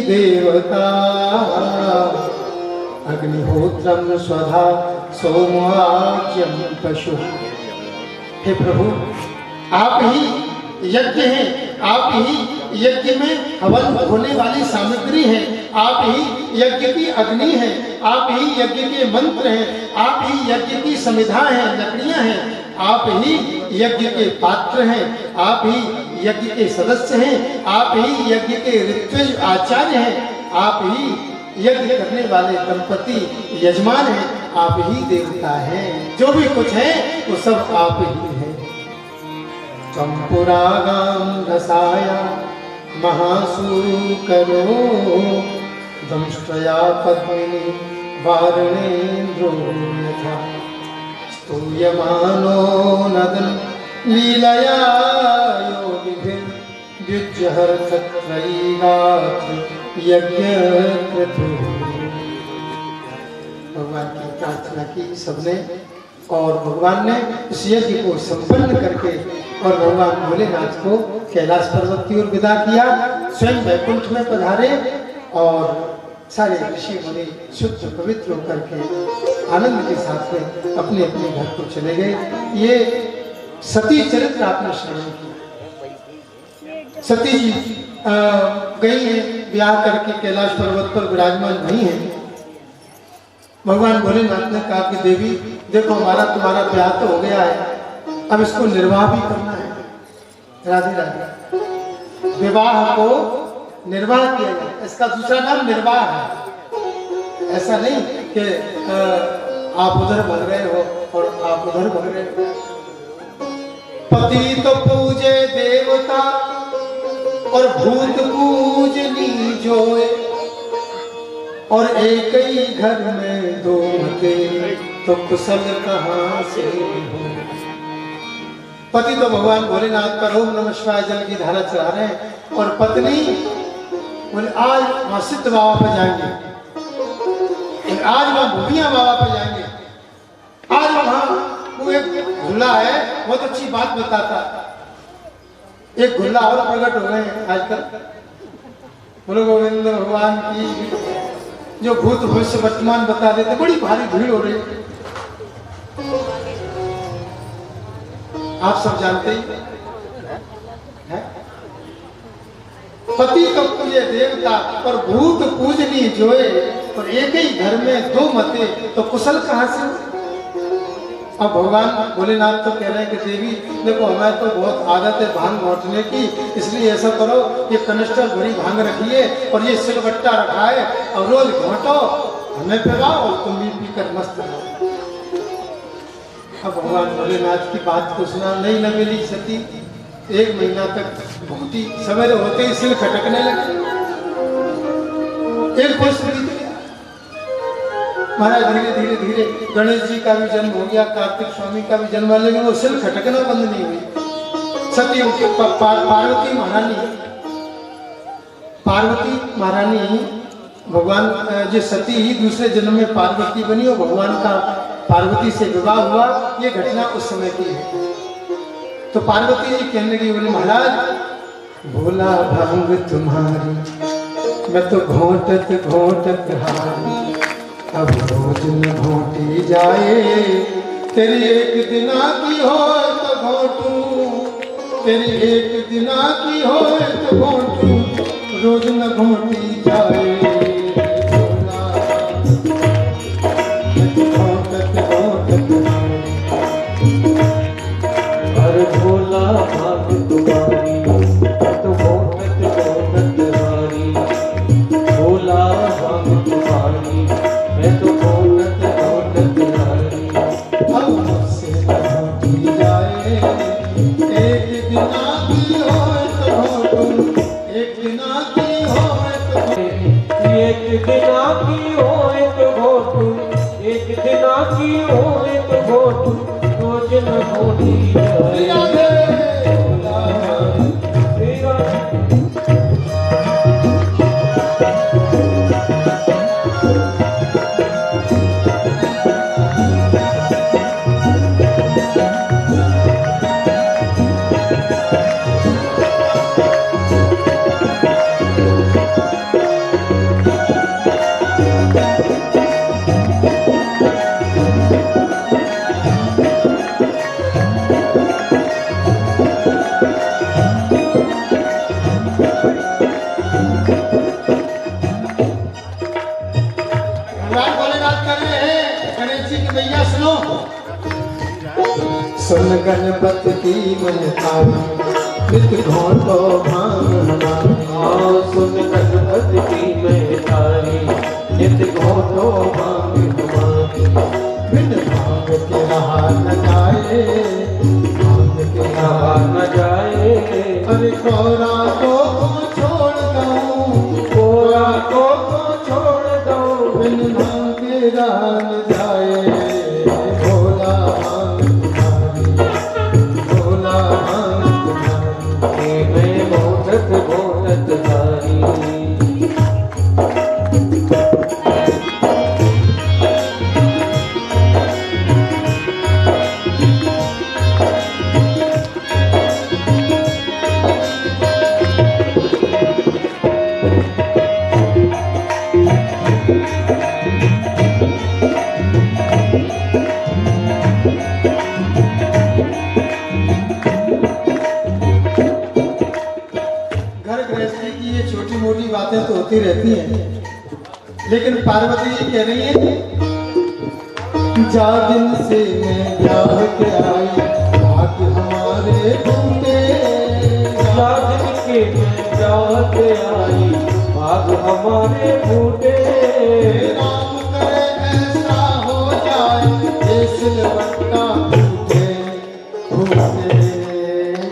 देवता अग्निहोत्रं स्वधा सोमवाच्यं पशु। हे प्रभु, आप ही यज्ञ हैं, आप ही यज्ञ में हवन होने वाली सामग्री है, आप ही यज्ञ की अग्नि है, आप ही यज्ञ के मंत्र हैं, आप ही यज्ञ की समिधा है, लकड़ियां हैं, आप ही यज्ञ के पात्र हैं, आप ही यज्ञ के सदस्य हैं, आप ही यज्ञ के ऋत्विज आचार्य हैं, आप ही यज्ञ करने वाले दंपति यजमान हैं, आप ही देवता हैं। जो भी कुछ है वो सब आप ही है। चंपुरागाम रसाया महासूकरो दंष्ट्रया पद्मिनी वारणेन्द्रो यथा स्तूयमानो नदन लीलया योगिभिर्युज्यहर तत्रैगात्र यज्ञक्रतु। भगवान की प्रार्थना की सबने और भगवान ने उस यज्ञ को संपन्न करके और भगवान भोलेनाथ को कैलाश पर्वत की ओर विदा किया। स्वयं वैकुंठ में पधारे और सारे ऋषि मुनि शुद्ध पवित्र होकर के आनंद के साथ में अपने अपने घर को चले गए। ये सती चरित्र आपने श्रवण किया। सती जी गई है ब्याह करके कैलाश पर्वत पर विराजमान नहीं है। भगवान भोलेनाथ ने कहा कि देवी देखो हमारा तुम्हारा ब्याह तो हो गया है, अब इसको निर्वाह भी करना है। राधे राधे। विवाह को निर्वाह किया जाए, इसका दूसरा नाम निर्वाह है। ऐसा नहीं कि आप उधर भग रहे हो और आप उधर भग रहे हो। पति तो पूजे देवता और भूत पूजनी जोए, और एक ही घर में दो मते तो कुशल कहाँ से हो। पति तो भगवान भोलेनाथ पर ओम नमः शिवाय जल की धारा चला रहे हैं, और पत्नी बोले आज वहां सिद्ध बाबा पे जाएंगे, आज वहां भूमिया बाबा पे जाएंगे, आज वहां वो एक झूला है बहुत अच्छी बात बताता। एक गुल्ला और प्रकट हो गए आजकल। बोलो गोविंद भगवान की, जो भूत भविष्य वर्तमान बता देते, बड़ी भारी भीड़ हो रही है। आप सब जानते ही है। पति को पूजे देवता और भूत पूजनी जोए, और एक ही घर में दो मते तो कुशल कहां से। अब भगवान भोलेनाथ तो कह रहे हैं कि देवी देखो हमें तो बहुत आदत है भांग घोटने की, इसलिए ऐसा करो ये कनिस्टर भरी भांग रखिए और ये सिलबट्टा रखा है, और रोज घोटो हमें पिलाओ और तुम भी पीकर मस्त रहो। अब भगवान भोलेनाथ की बात को सुना नहीं न मिली सती। 1 महीना तक भूती, सवेरे होते ही सिर खटकने लगे। 1 वर्ष बीत गया। महाराज धीरे धीरे धीरे गणेश जी का भी जन्म हो गया, कार्तिक स्वामी का भी जन्म, लेकिन वो सिर खटकना बंद नहीं हुई। सती उनकी पार्वती महारानी भगवान जो सती ही दूसरे जन्म में पार्वती बनी और भगवान का पार्वती से विवाह हुआ। ये घटना उस समय की है। तो पार्वती जी कहने लगी, बोले महाराज भोला भांग तुम्हारी मैं तो घोटत घोटत हारी, अब रोज न घोटी जाए, तेरी एक दिना की हो तो घोटू, तेरी एक दिना की हो तो घोटू, रोज न घोटी जाए। हर भोला भाग तुम्हारी तो घोटत घोटत हारी, भोला भाग तुम्हारी मैं तो घोटत घोटत हारी। अब मुझसे घोटी जाए, एक दिना की हो तो घोटू, एक दिना की हो तो एक दिना की होए तो घोटू, एक दिना की होए तो घोटू, रोज न घोटी जाए। सुन गणपति की मनतावी, नित घोटो भांग हमारी। सुन गणपति की महतारी, नित घोटो भांग हमारी। बिन भांग के रहा न जाए, भांग के रहा न जाए। अरे कोरा को छोड़ दऊं, कोरा को छोड़ दो, बिन भांग के रहा न जाए। भोला भांग तुम्हारी, भोला भांग तुम्हारी, मैं घोटत घोटत हारी। होती रहती हैं, लेकिन पार्वती जी कह रही है जा दिन से मैं ब्याह के आई भाग्य हमारे टूटे, जा दिन के मैं ब्याह के आई भाग हमारे फूटे। राम करे ऐसा हो जाए ये सिलवट्टा टूटे टूटे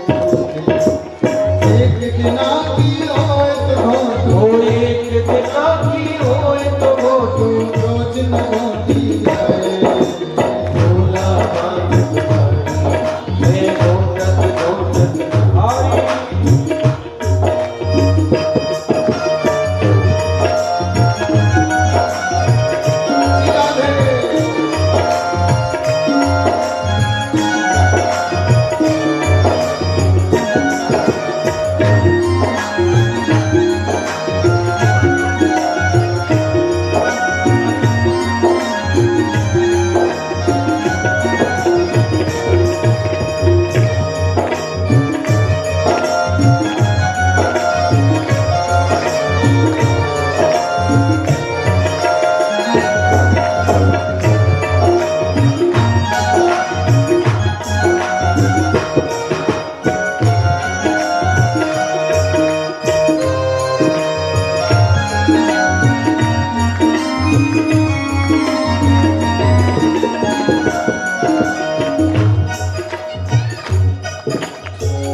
टूटे। एक दिना की होए तो हो एक दिना की होए तो घोटू रोज न होती जाए भोला भाई मैं घोटत घोटत आई।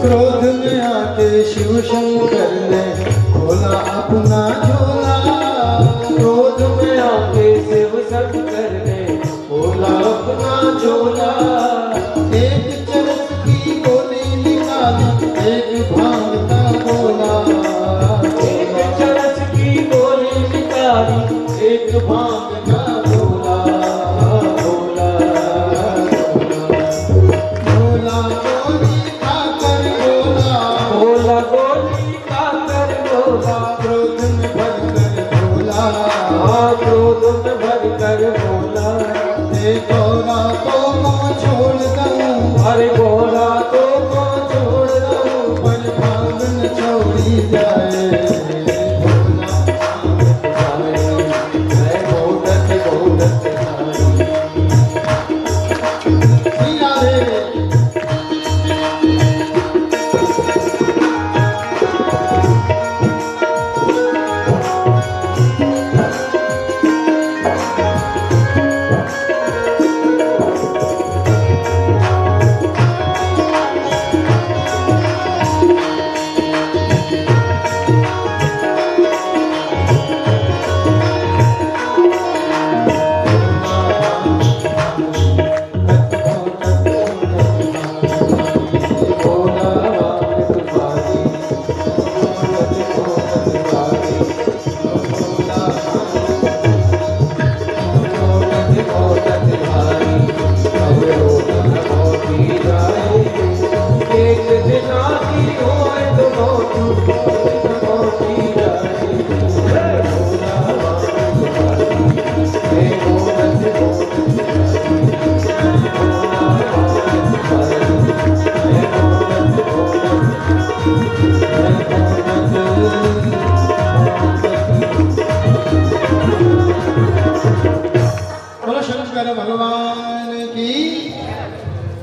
क्रोध में आके शिव शंकर ने खोला अपना झोला, क्रोध में आके शिव शंकर ने खोला अपना झोला। एक चरस की गोली निकाली एक भांग का गोला, एक चरस की गोली निकाली एक भांग का गोला। गोला गोला गोली खाकर गोला, गोला गोली खाकर गोला। क्रोध में भरकर गोला, क्रोध में भर कर बोला ये गोला तो मैं छोड़ दूं, अरे गोला तो को छोड़ दो पर भांग न छोड़ी जाए गोला मैं घोटत घोटत आई। राधे।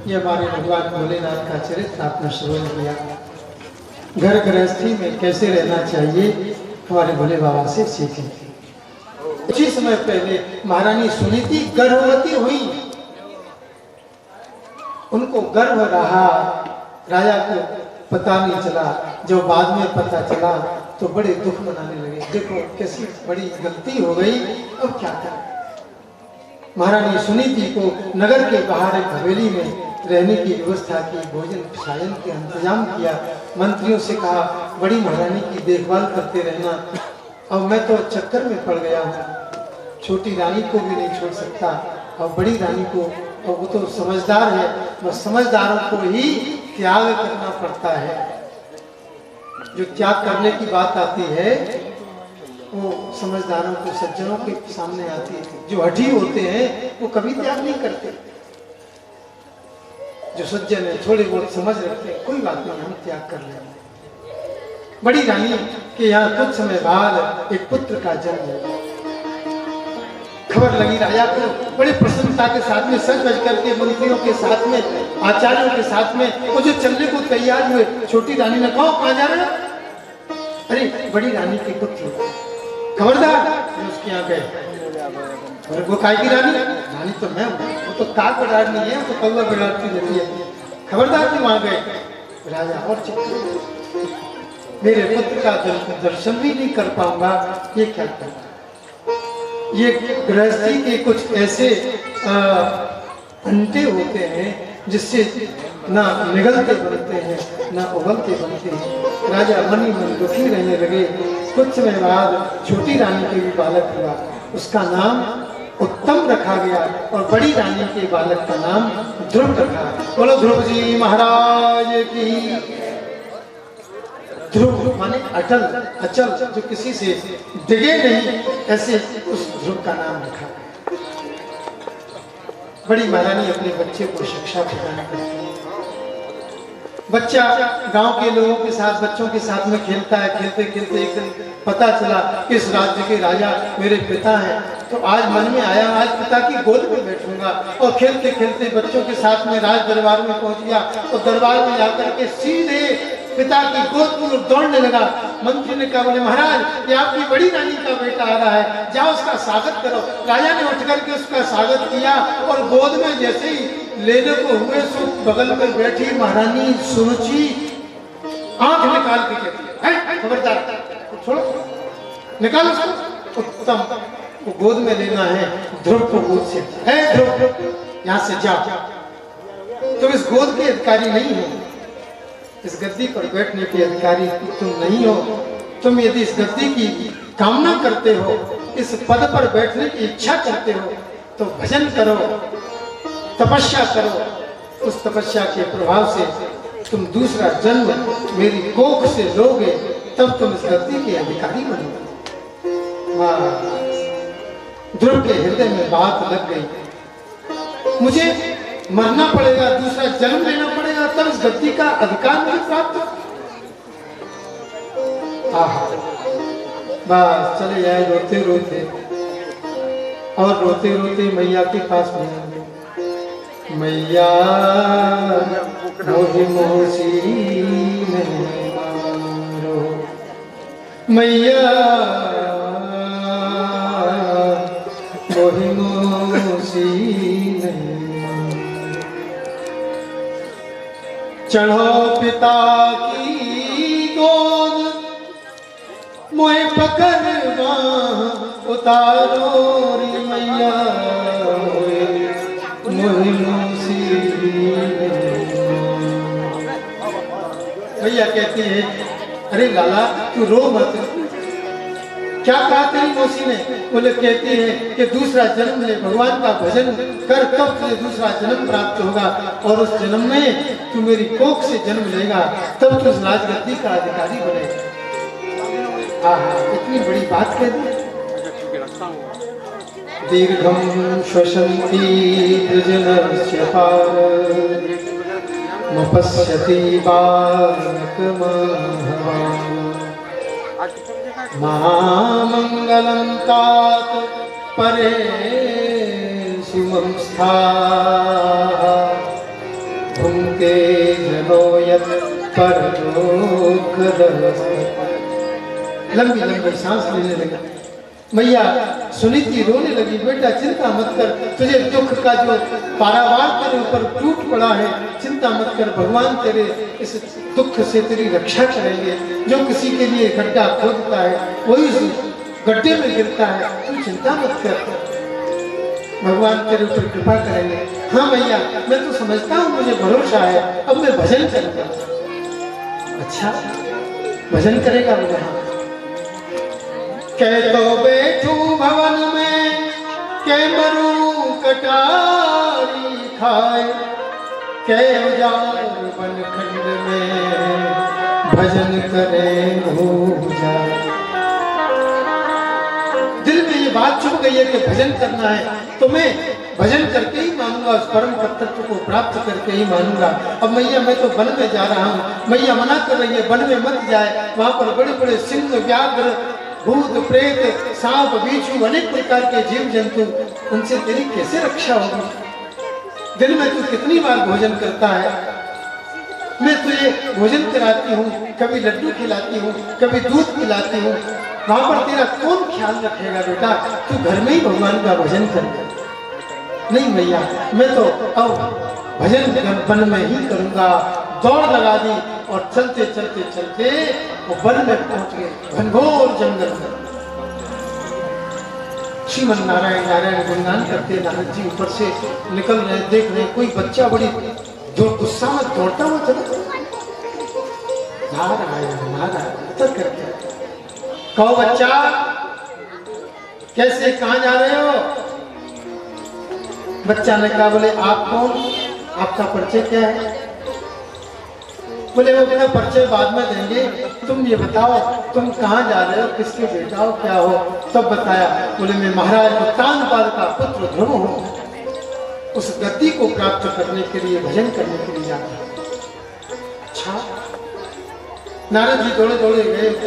ये हमारे भगवान भोलेनाथ का चरित्र आपने श्रवण किया। घर गृहस्थी में कैसे रहना चाहिए हमारे भोले बाबा से सीखे। कुछ ही समय पहले महारानी सुनीति गर्भवती हुई, उनको गर्भ रहा, राजा को पता नहीं चला। जब बाद में पता चला तो बड़े दुख मनाने लगे, देखो कैसी बड़ी गलती हो गई, अब क्या करें। महारानी सुनीति को नगर के बाहर एक हवेली में रहने की व्यवस्था की, भोजन सायन के इंतजाम किया। मंत्रियों से कहा बड़ी महारानी की देखभाल करते रहना, अब मैं तो चक्कर में पड़ गया हूँ, छोटी रानी को भी नहीं छोड़ सकता, और बड़ी रानी को, और वो तो समझदार है, बस समझदारों को ही त्याग करना पड़ता है। जो त्याग करने की बात आती है वो समझदारों को, सज्जनों के सामने आती है। जो हठी होते हैं वो कभी त्याग नहीं करते। जो सज्जन है थोड़े बहुत समझ रखते हैं, कोई बात नहीं, हम त्याग कर लेंगे। बड़ी रानी कि यहाँ कुछ समय बाद एक पुत्र का जन्म होगा। खबर लगी राजा को, बड़े प्रसन्नता के साथ में सज धज करके मंत्रियों के साथ में, आचार्यों के साथ में वो जो चलने को तैयार हुए। छोटी रानी ने कहा, कहाँ जा रहे हो? अरे बड़ी रानी के पुत्र, खबरदार। उसके यहाँ गए, वो काय की रानी? रानी तो मैं हूँ, वो तो काक बिगाड़नी है, वो तो कौवा बिगाड़ती रहती है। खबरदार क्यों वहां गए? राजा और चिंतित, मेरे पुत्र का दर्शन भी नहीं कर पाऊंगा, ये क्या करना? ये गृहस्थी के कुछ ऐसे अंटे होते हैं जिससे ना निगलते बनते हैं ना उगलते बनते हैं। राजा मन ही मन दुखी रहने लगे। कुछ समय बाद छोटी रानी के भी बालक हुआ, उसका नाम उत्तम रखा गया और बड़ी रानी के बालक का नाम ध्रुव रखा। बोलो ध्रुव जी महाराज की। ध्रुव माने अटल, अचल, जो किसी से डिगे नहीं, ऐसे उस ध्रुव का नाम रखा। बड़ी महारानी अपने बच्चे को शिक्षा प्रदान करती है। बच्चा गांव के लोगों के साथ, बच्चों के साथ में खेलता है। खेलते खेलते एक दिन पता चला इस राज्य के राजा मेरे पिता हैं, तो आज मन में आया आज पिता की गोद में बैठूंगा। और खेलते खेलते बच्चों के साथ में राज दरबार में पहुंच गया। और दरबार में जाकर के सीधे पिता की गोद में दौड़ने लगा। मंत्री ने कहा, बोले महाराज ये आपकी बड़ी रानी का बेटा आ रहा है, जाओ उसका स्वागत करो। राजा ने उठ करके उसका स्वागत किया और गोद में जैसे ही लेने को हुए सो बगल में बैठी महारानी सुरुचि आंख निकाल के कहती है, खबरदार छोड़ो, निकालो उसको। उत्तम को गोद में लेना है, ध्रुव को गोद से, है ध्रुव यहाँ से जाओ, तुम इस गोद के अधिकारी नहीं हो, इस गद्दी पर बैठने के अधिकारी तुम नहीं हो। तुम यदि इस गद्दी की कामना करते हो, इस पद पर बैठने की इच्छा करते हो, तो भजन करो, तपस्या करो। उस तपस्या के प्रभाव से तुम दूसरा जन्म मेरी कोख से लोगे, तब तुम इस गद्दी के अधिकारी बनोगे। वाह! ध्रुव के हृदय में बात लग गई, मुझे मरना पड़ेगा, दूसरा जन्म लेना पड़ेगा, तब इस गद्दी का अधिकार मुझे प्राप्त हो। बस चले जाए रोते रोते, और रोते रोते मैया के पास में, मैया मोहि मोसी नहीं मारो, मैया मोहि मोसी नहीं, चढ़ो पिता की गोद मोहे पकड़वा उतारो रे मैया मोहे मोसी। भैया कहती है, अरे लाला तू रो मत। क्या कहा तेरी मौसी ने? बोले कहती है कि दूसरा जन्म ले, भगवान का भजन कर, तब तुझे दूसरा जन्म प्राप्त होगा, और उस जन्म में तू मेरी कोख से जन्म लेगा, तब तू राजगद्दी का अधिकारी बनेगा। इतनी बड़ी बात कह दी। दीर्घम श्वसन्ति वृजनस्य पार, मपश्यति बालकमहवान्, महामंगलं तात परे सुमंस्थाः, भुङ्क्ते जनो यत् परलोकरसः। लंबी लंबी सांस लेने लगी। मैया सुनीति रोने लगी, बेटा चिंता मत कर, तुझे दुख का जो पारावार तेरे ऊपर टूट पड़ा है, चिंता मत कर, भगवान तेरे इस दुख से तेरी रक्षा करेंगे। जो किसी के लिए गड्ढा खोदता है वही उस गड्ढे में गिरता है, तू चिंता मत कर, भगवान तेरे ऊपर कृपा करेंगे। हाँ मैया मैं तो समझता हूँ, मुझे भरोसा है, अब मैं भजन करूँगा। अच्छा भजन करेगा बोले? हाँ। कह तो बैठू भवन में, कह मरू कटारी खाए, कह उजाड़ बनखंड में, भजन करे हो जाए। दिल में ये बात छुप गई है कि भजन करना है, तो मैं भजन करके ही मानूंगा। मानूंगा, उस परम तत्व को प्राप्त करके ही मानूंगा। अब मैया मैं तो वन में जा रहा हूँ, मैया मना कर रही है वन में मत जाए, वहां पर बड़े बड़े सिंह, व्याघ्र, भूत, प्रेत, सांप, बिच्छू, अनेक प्रकार के जीव जंतु, उनसे तेरी कैसे रक्षा होगी? दिन में तू कितनी बार भोजन करता है, मैं तुझे भोजन कराती हूँ, कभी लड्डू खिलाती हूँ, कभी दूध पिलाती हूँ, वहां पर तेरा कौन ख्याल रखेगा बेटा? तू घर में ही भगवान का भजन कर। नहीं भैया, मैं तो अब भजन वन में ही करूंगा। दौड़ लगा दी और चलते चलते चलते वो वन में पहुंच गए, घनघोर जंगल में। श्रीमन नारायण नारायण गुणगान करते नारद जी ऊपर से निकल रहे, देख रहे कोई बच्चा बड़ी जो गुस्सा में दौड़ता हुआ चला, नारायण नारायण करके, कहो बच्चा कैसे, कहां जा रहे हो? बच्चा ने कहा, बोले आप कौन, आपका परिचय क्या है? बोले वो बिना परिचय बाद में देंगे, तुम ये बताओ तुम कहाँ जा रहे हो, किसके बेटा हो, क्या हो? तब बताया, बोले मैं महाराज उत्तानपाद का पुत्र ध्रुव हूँ, उस गति को प्राप्त करने के लिए, भजन करने के लिए जाता। अच्छा, नारद जी दौड़े दौड़े गए।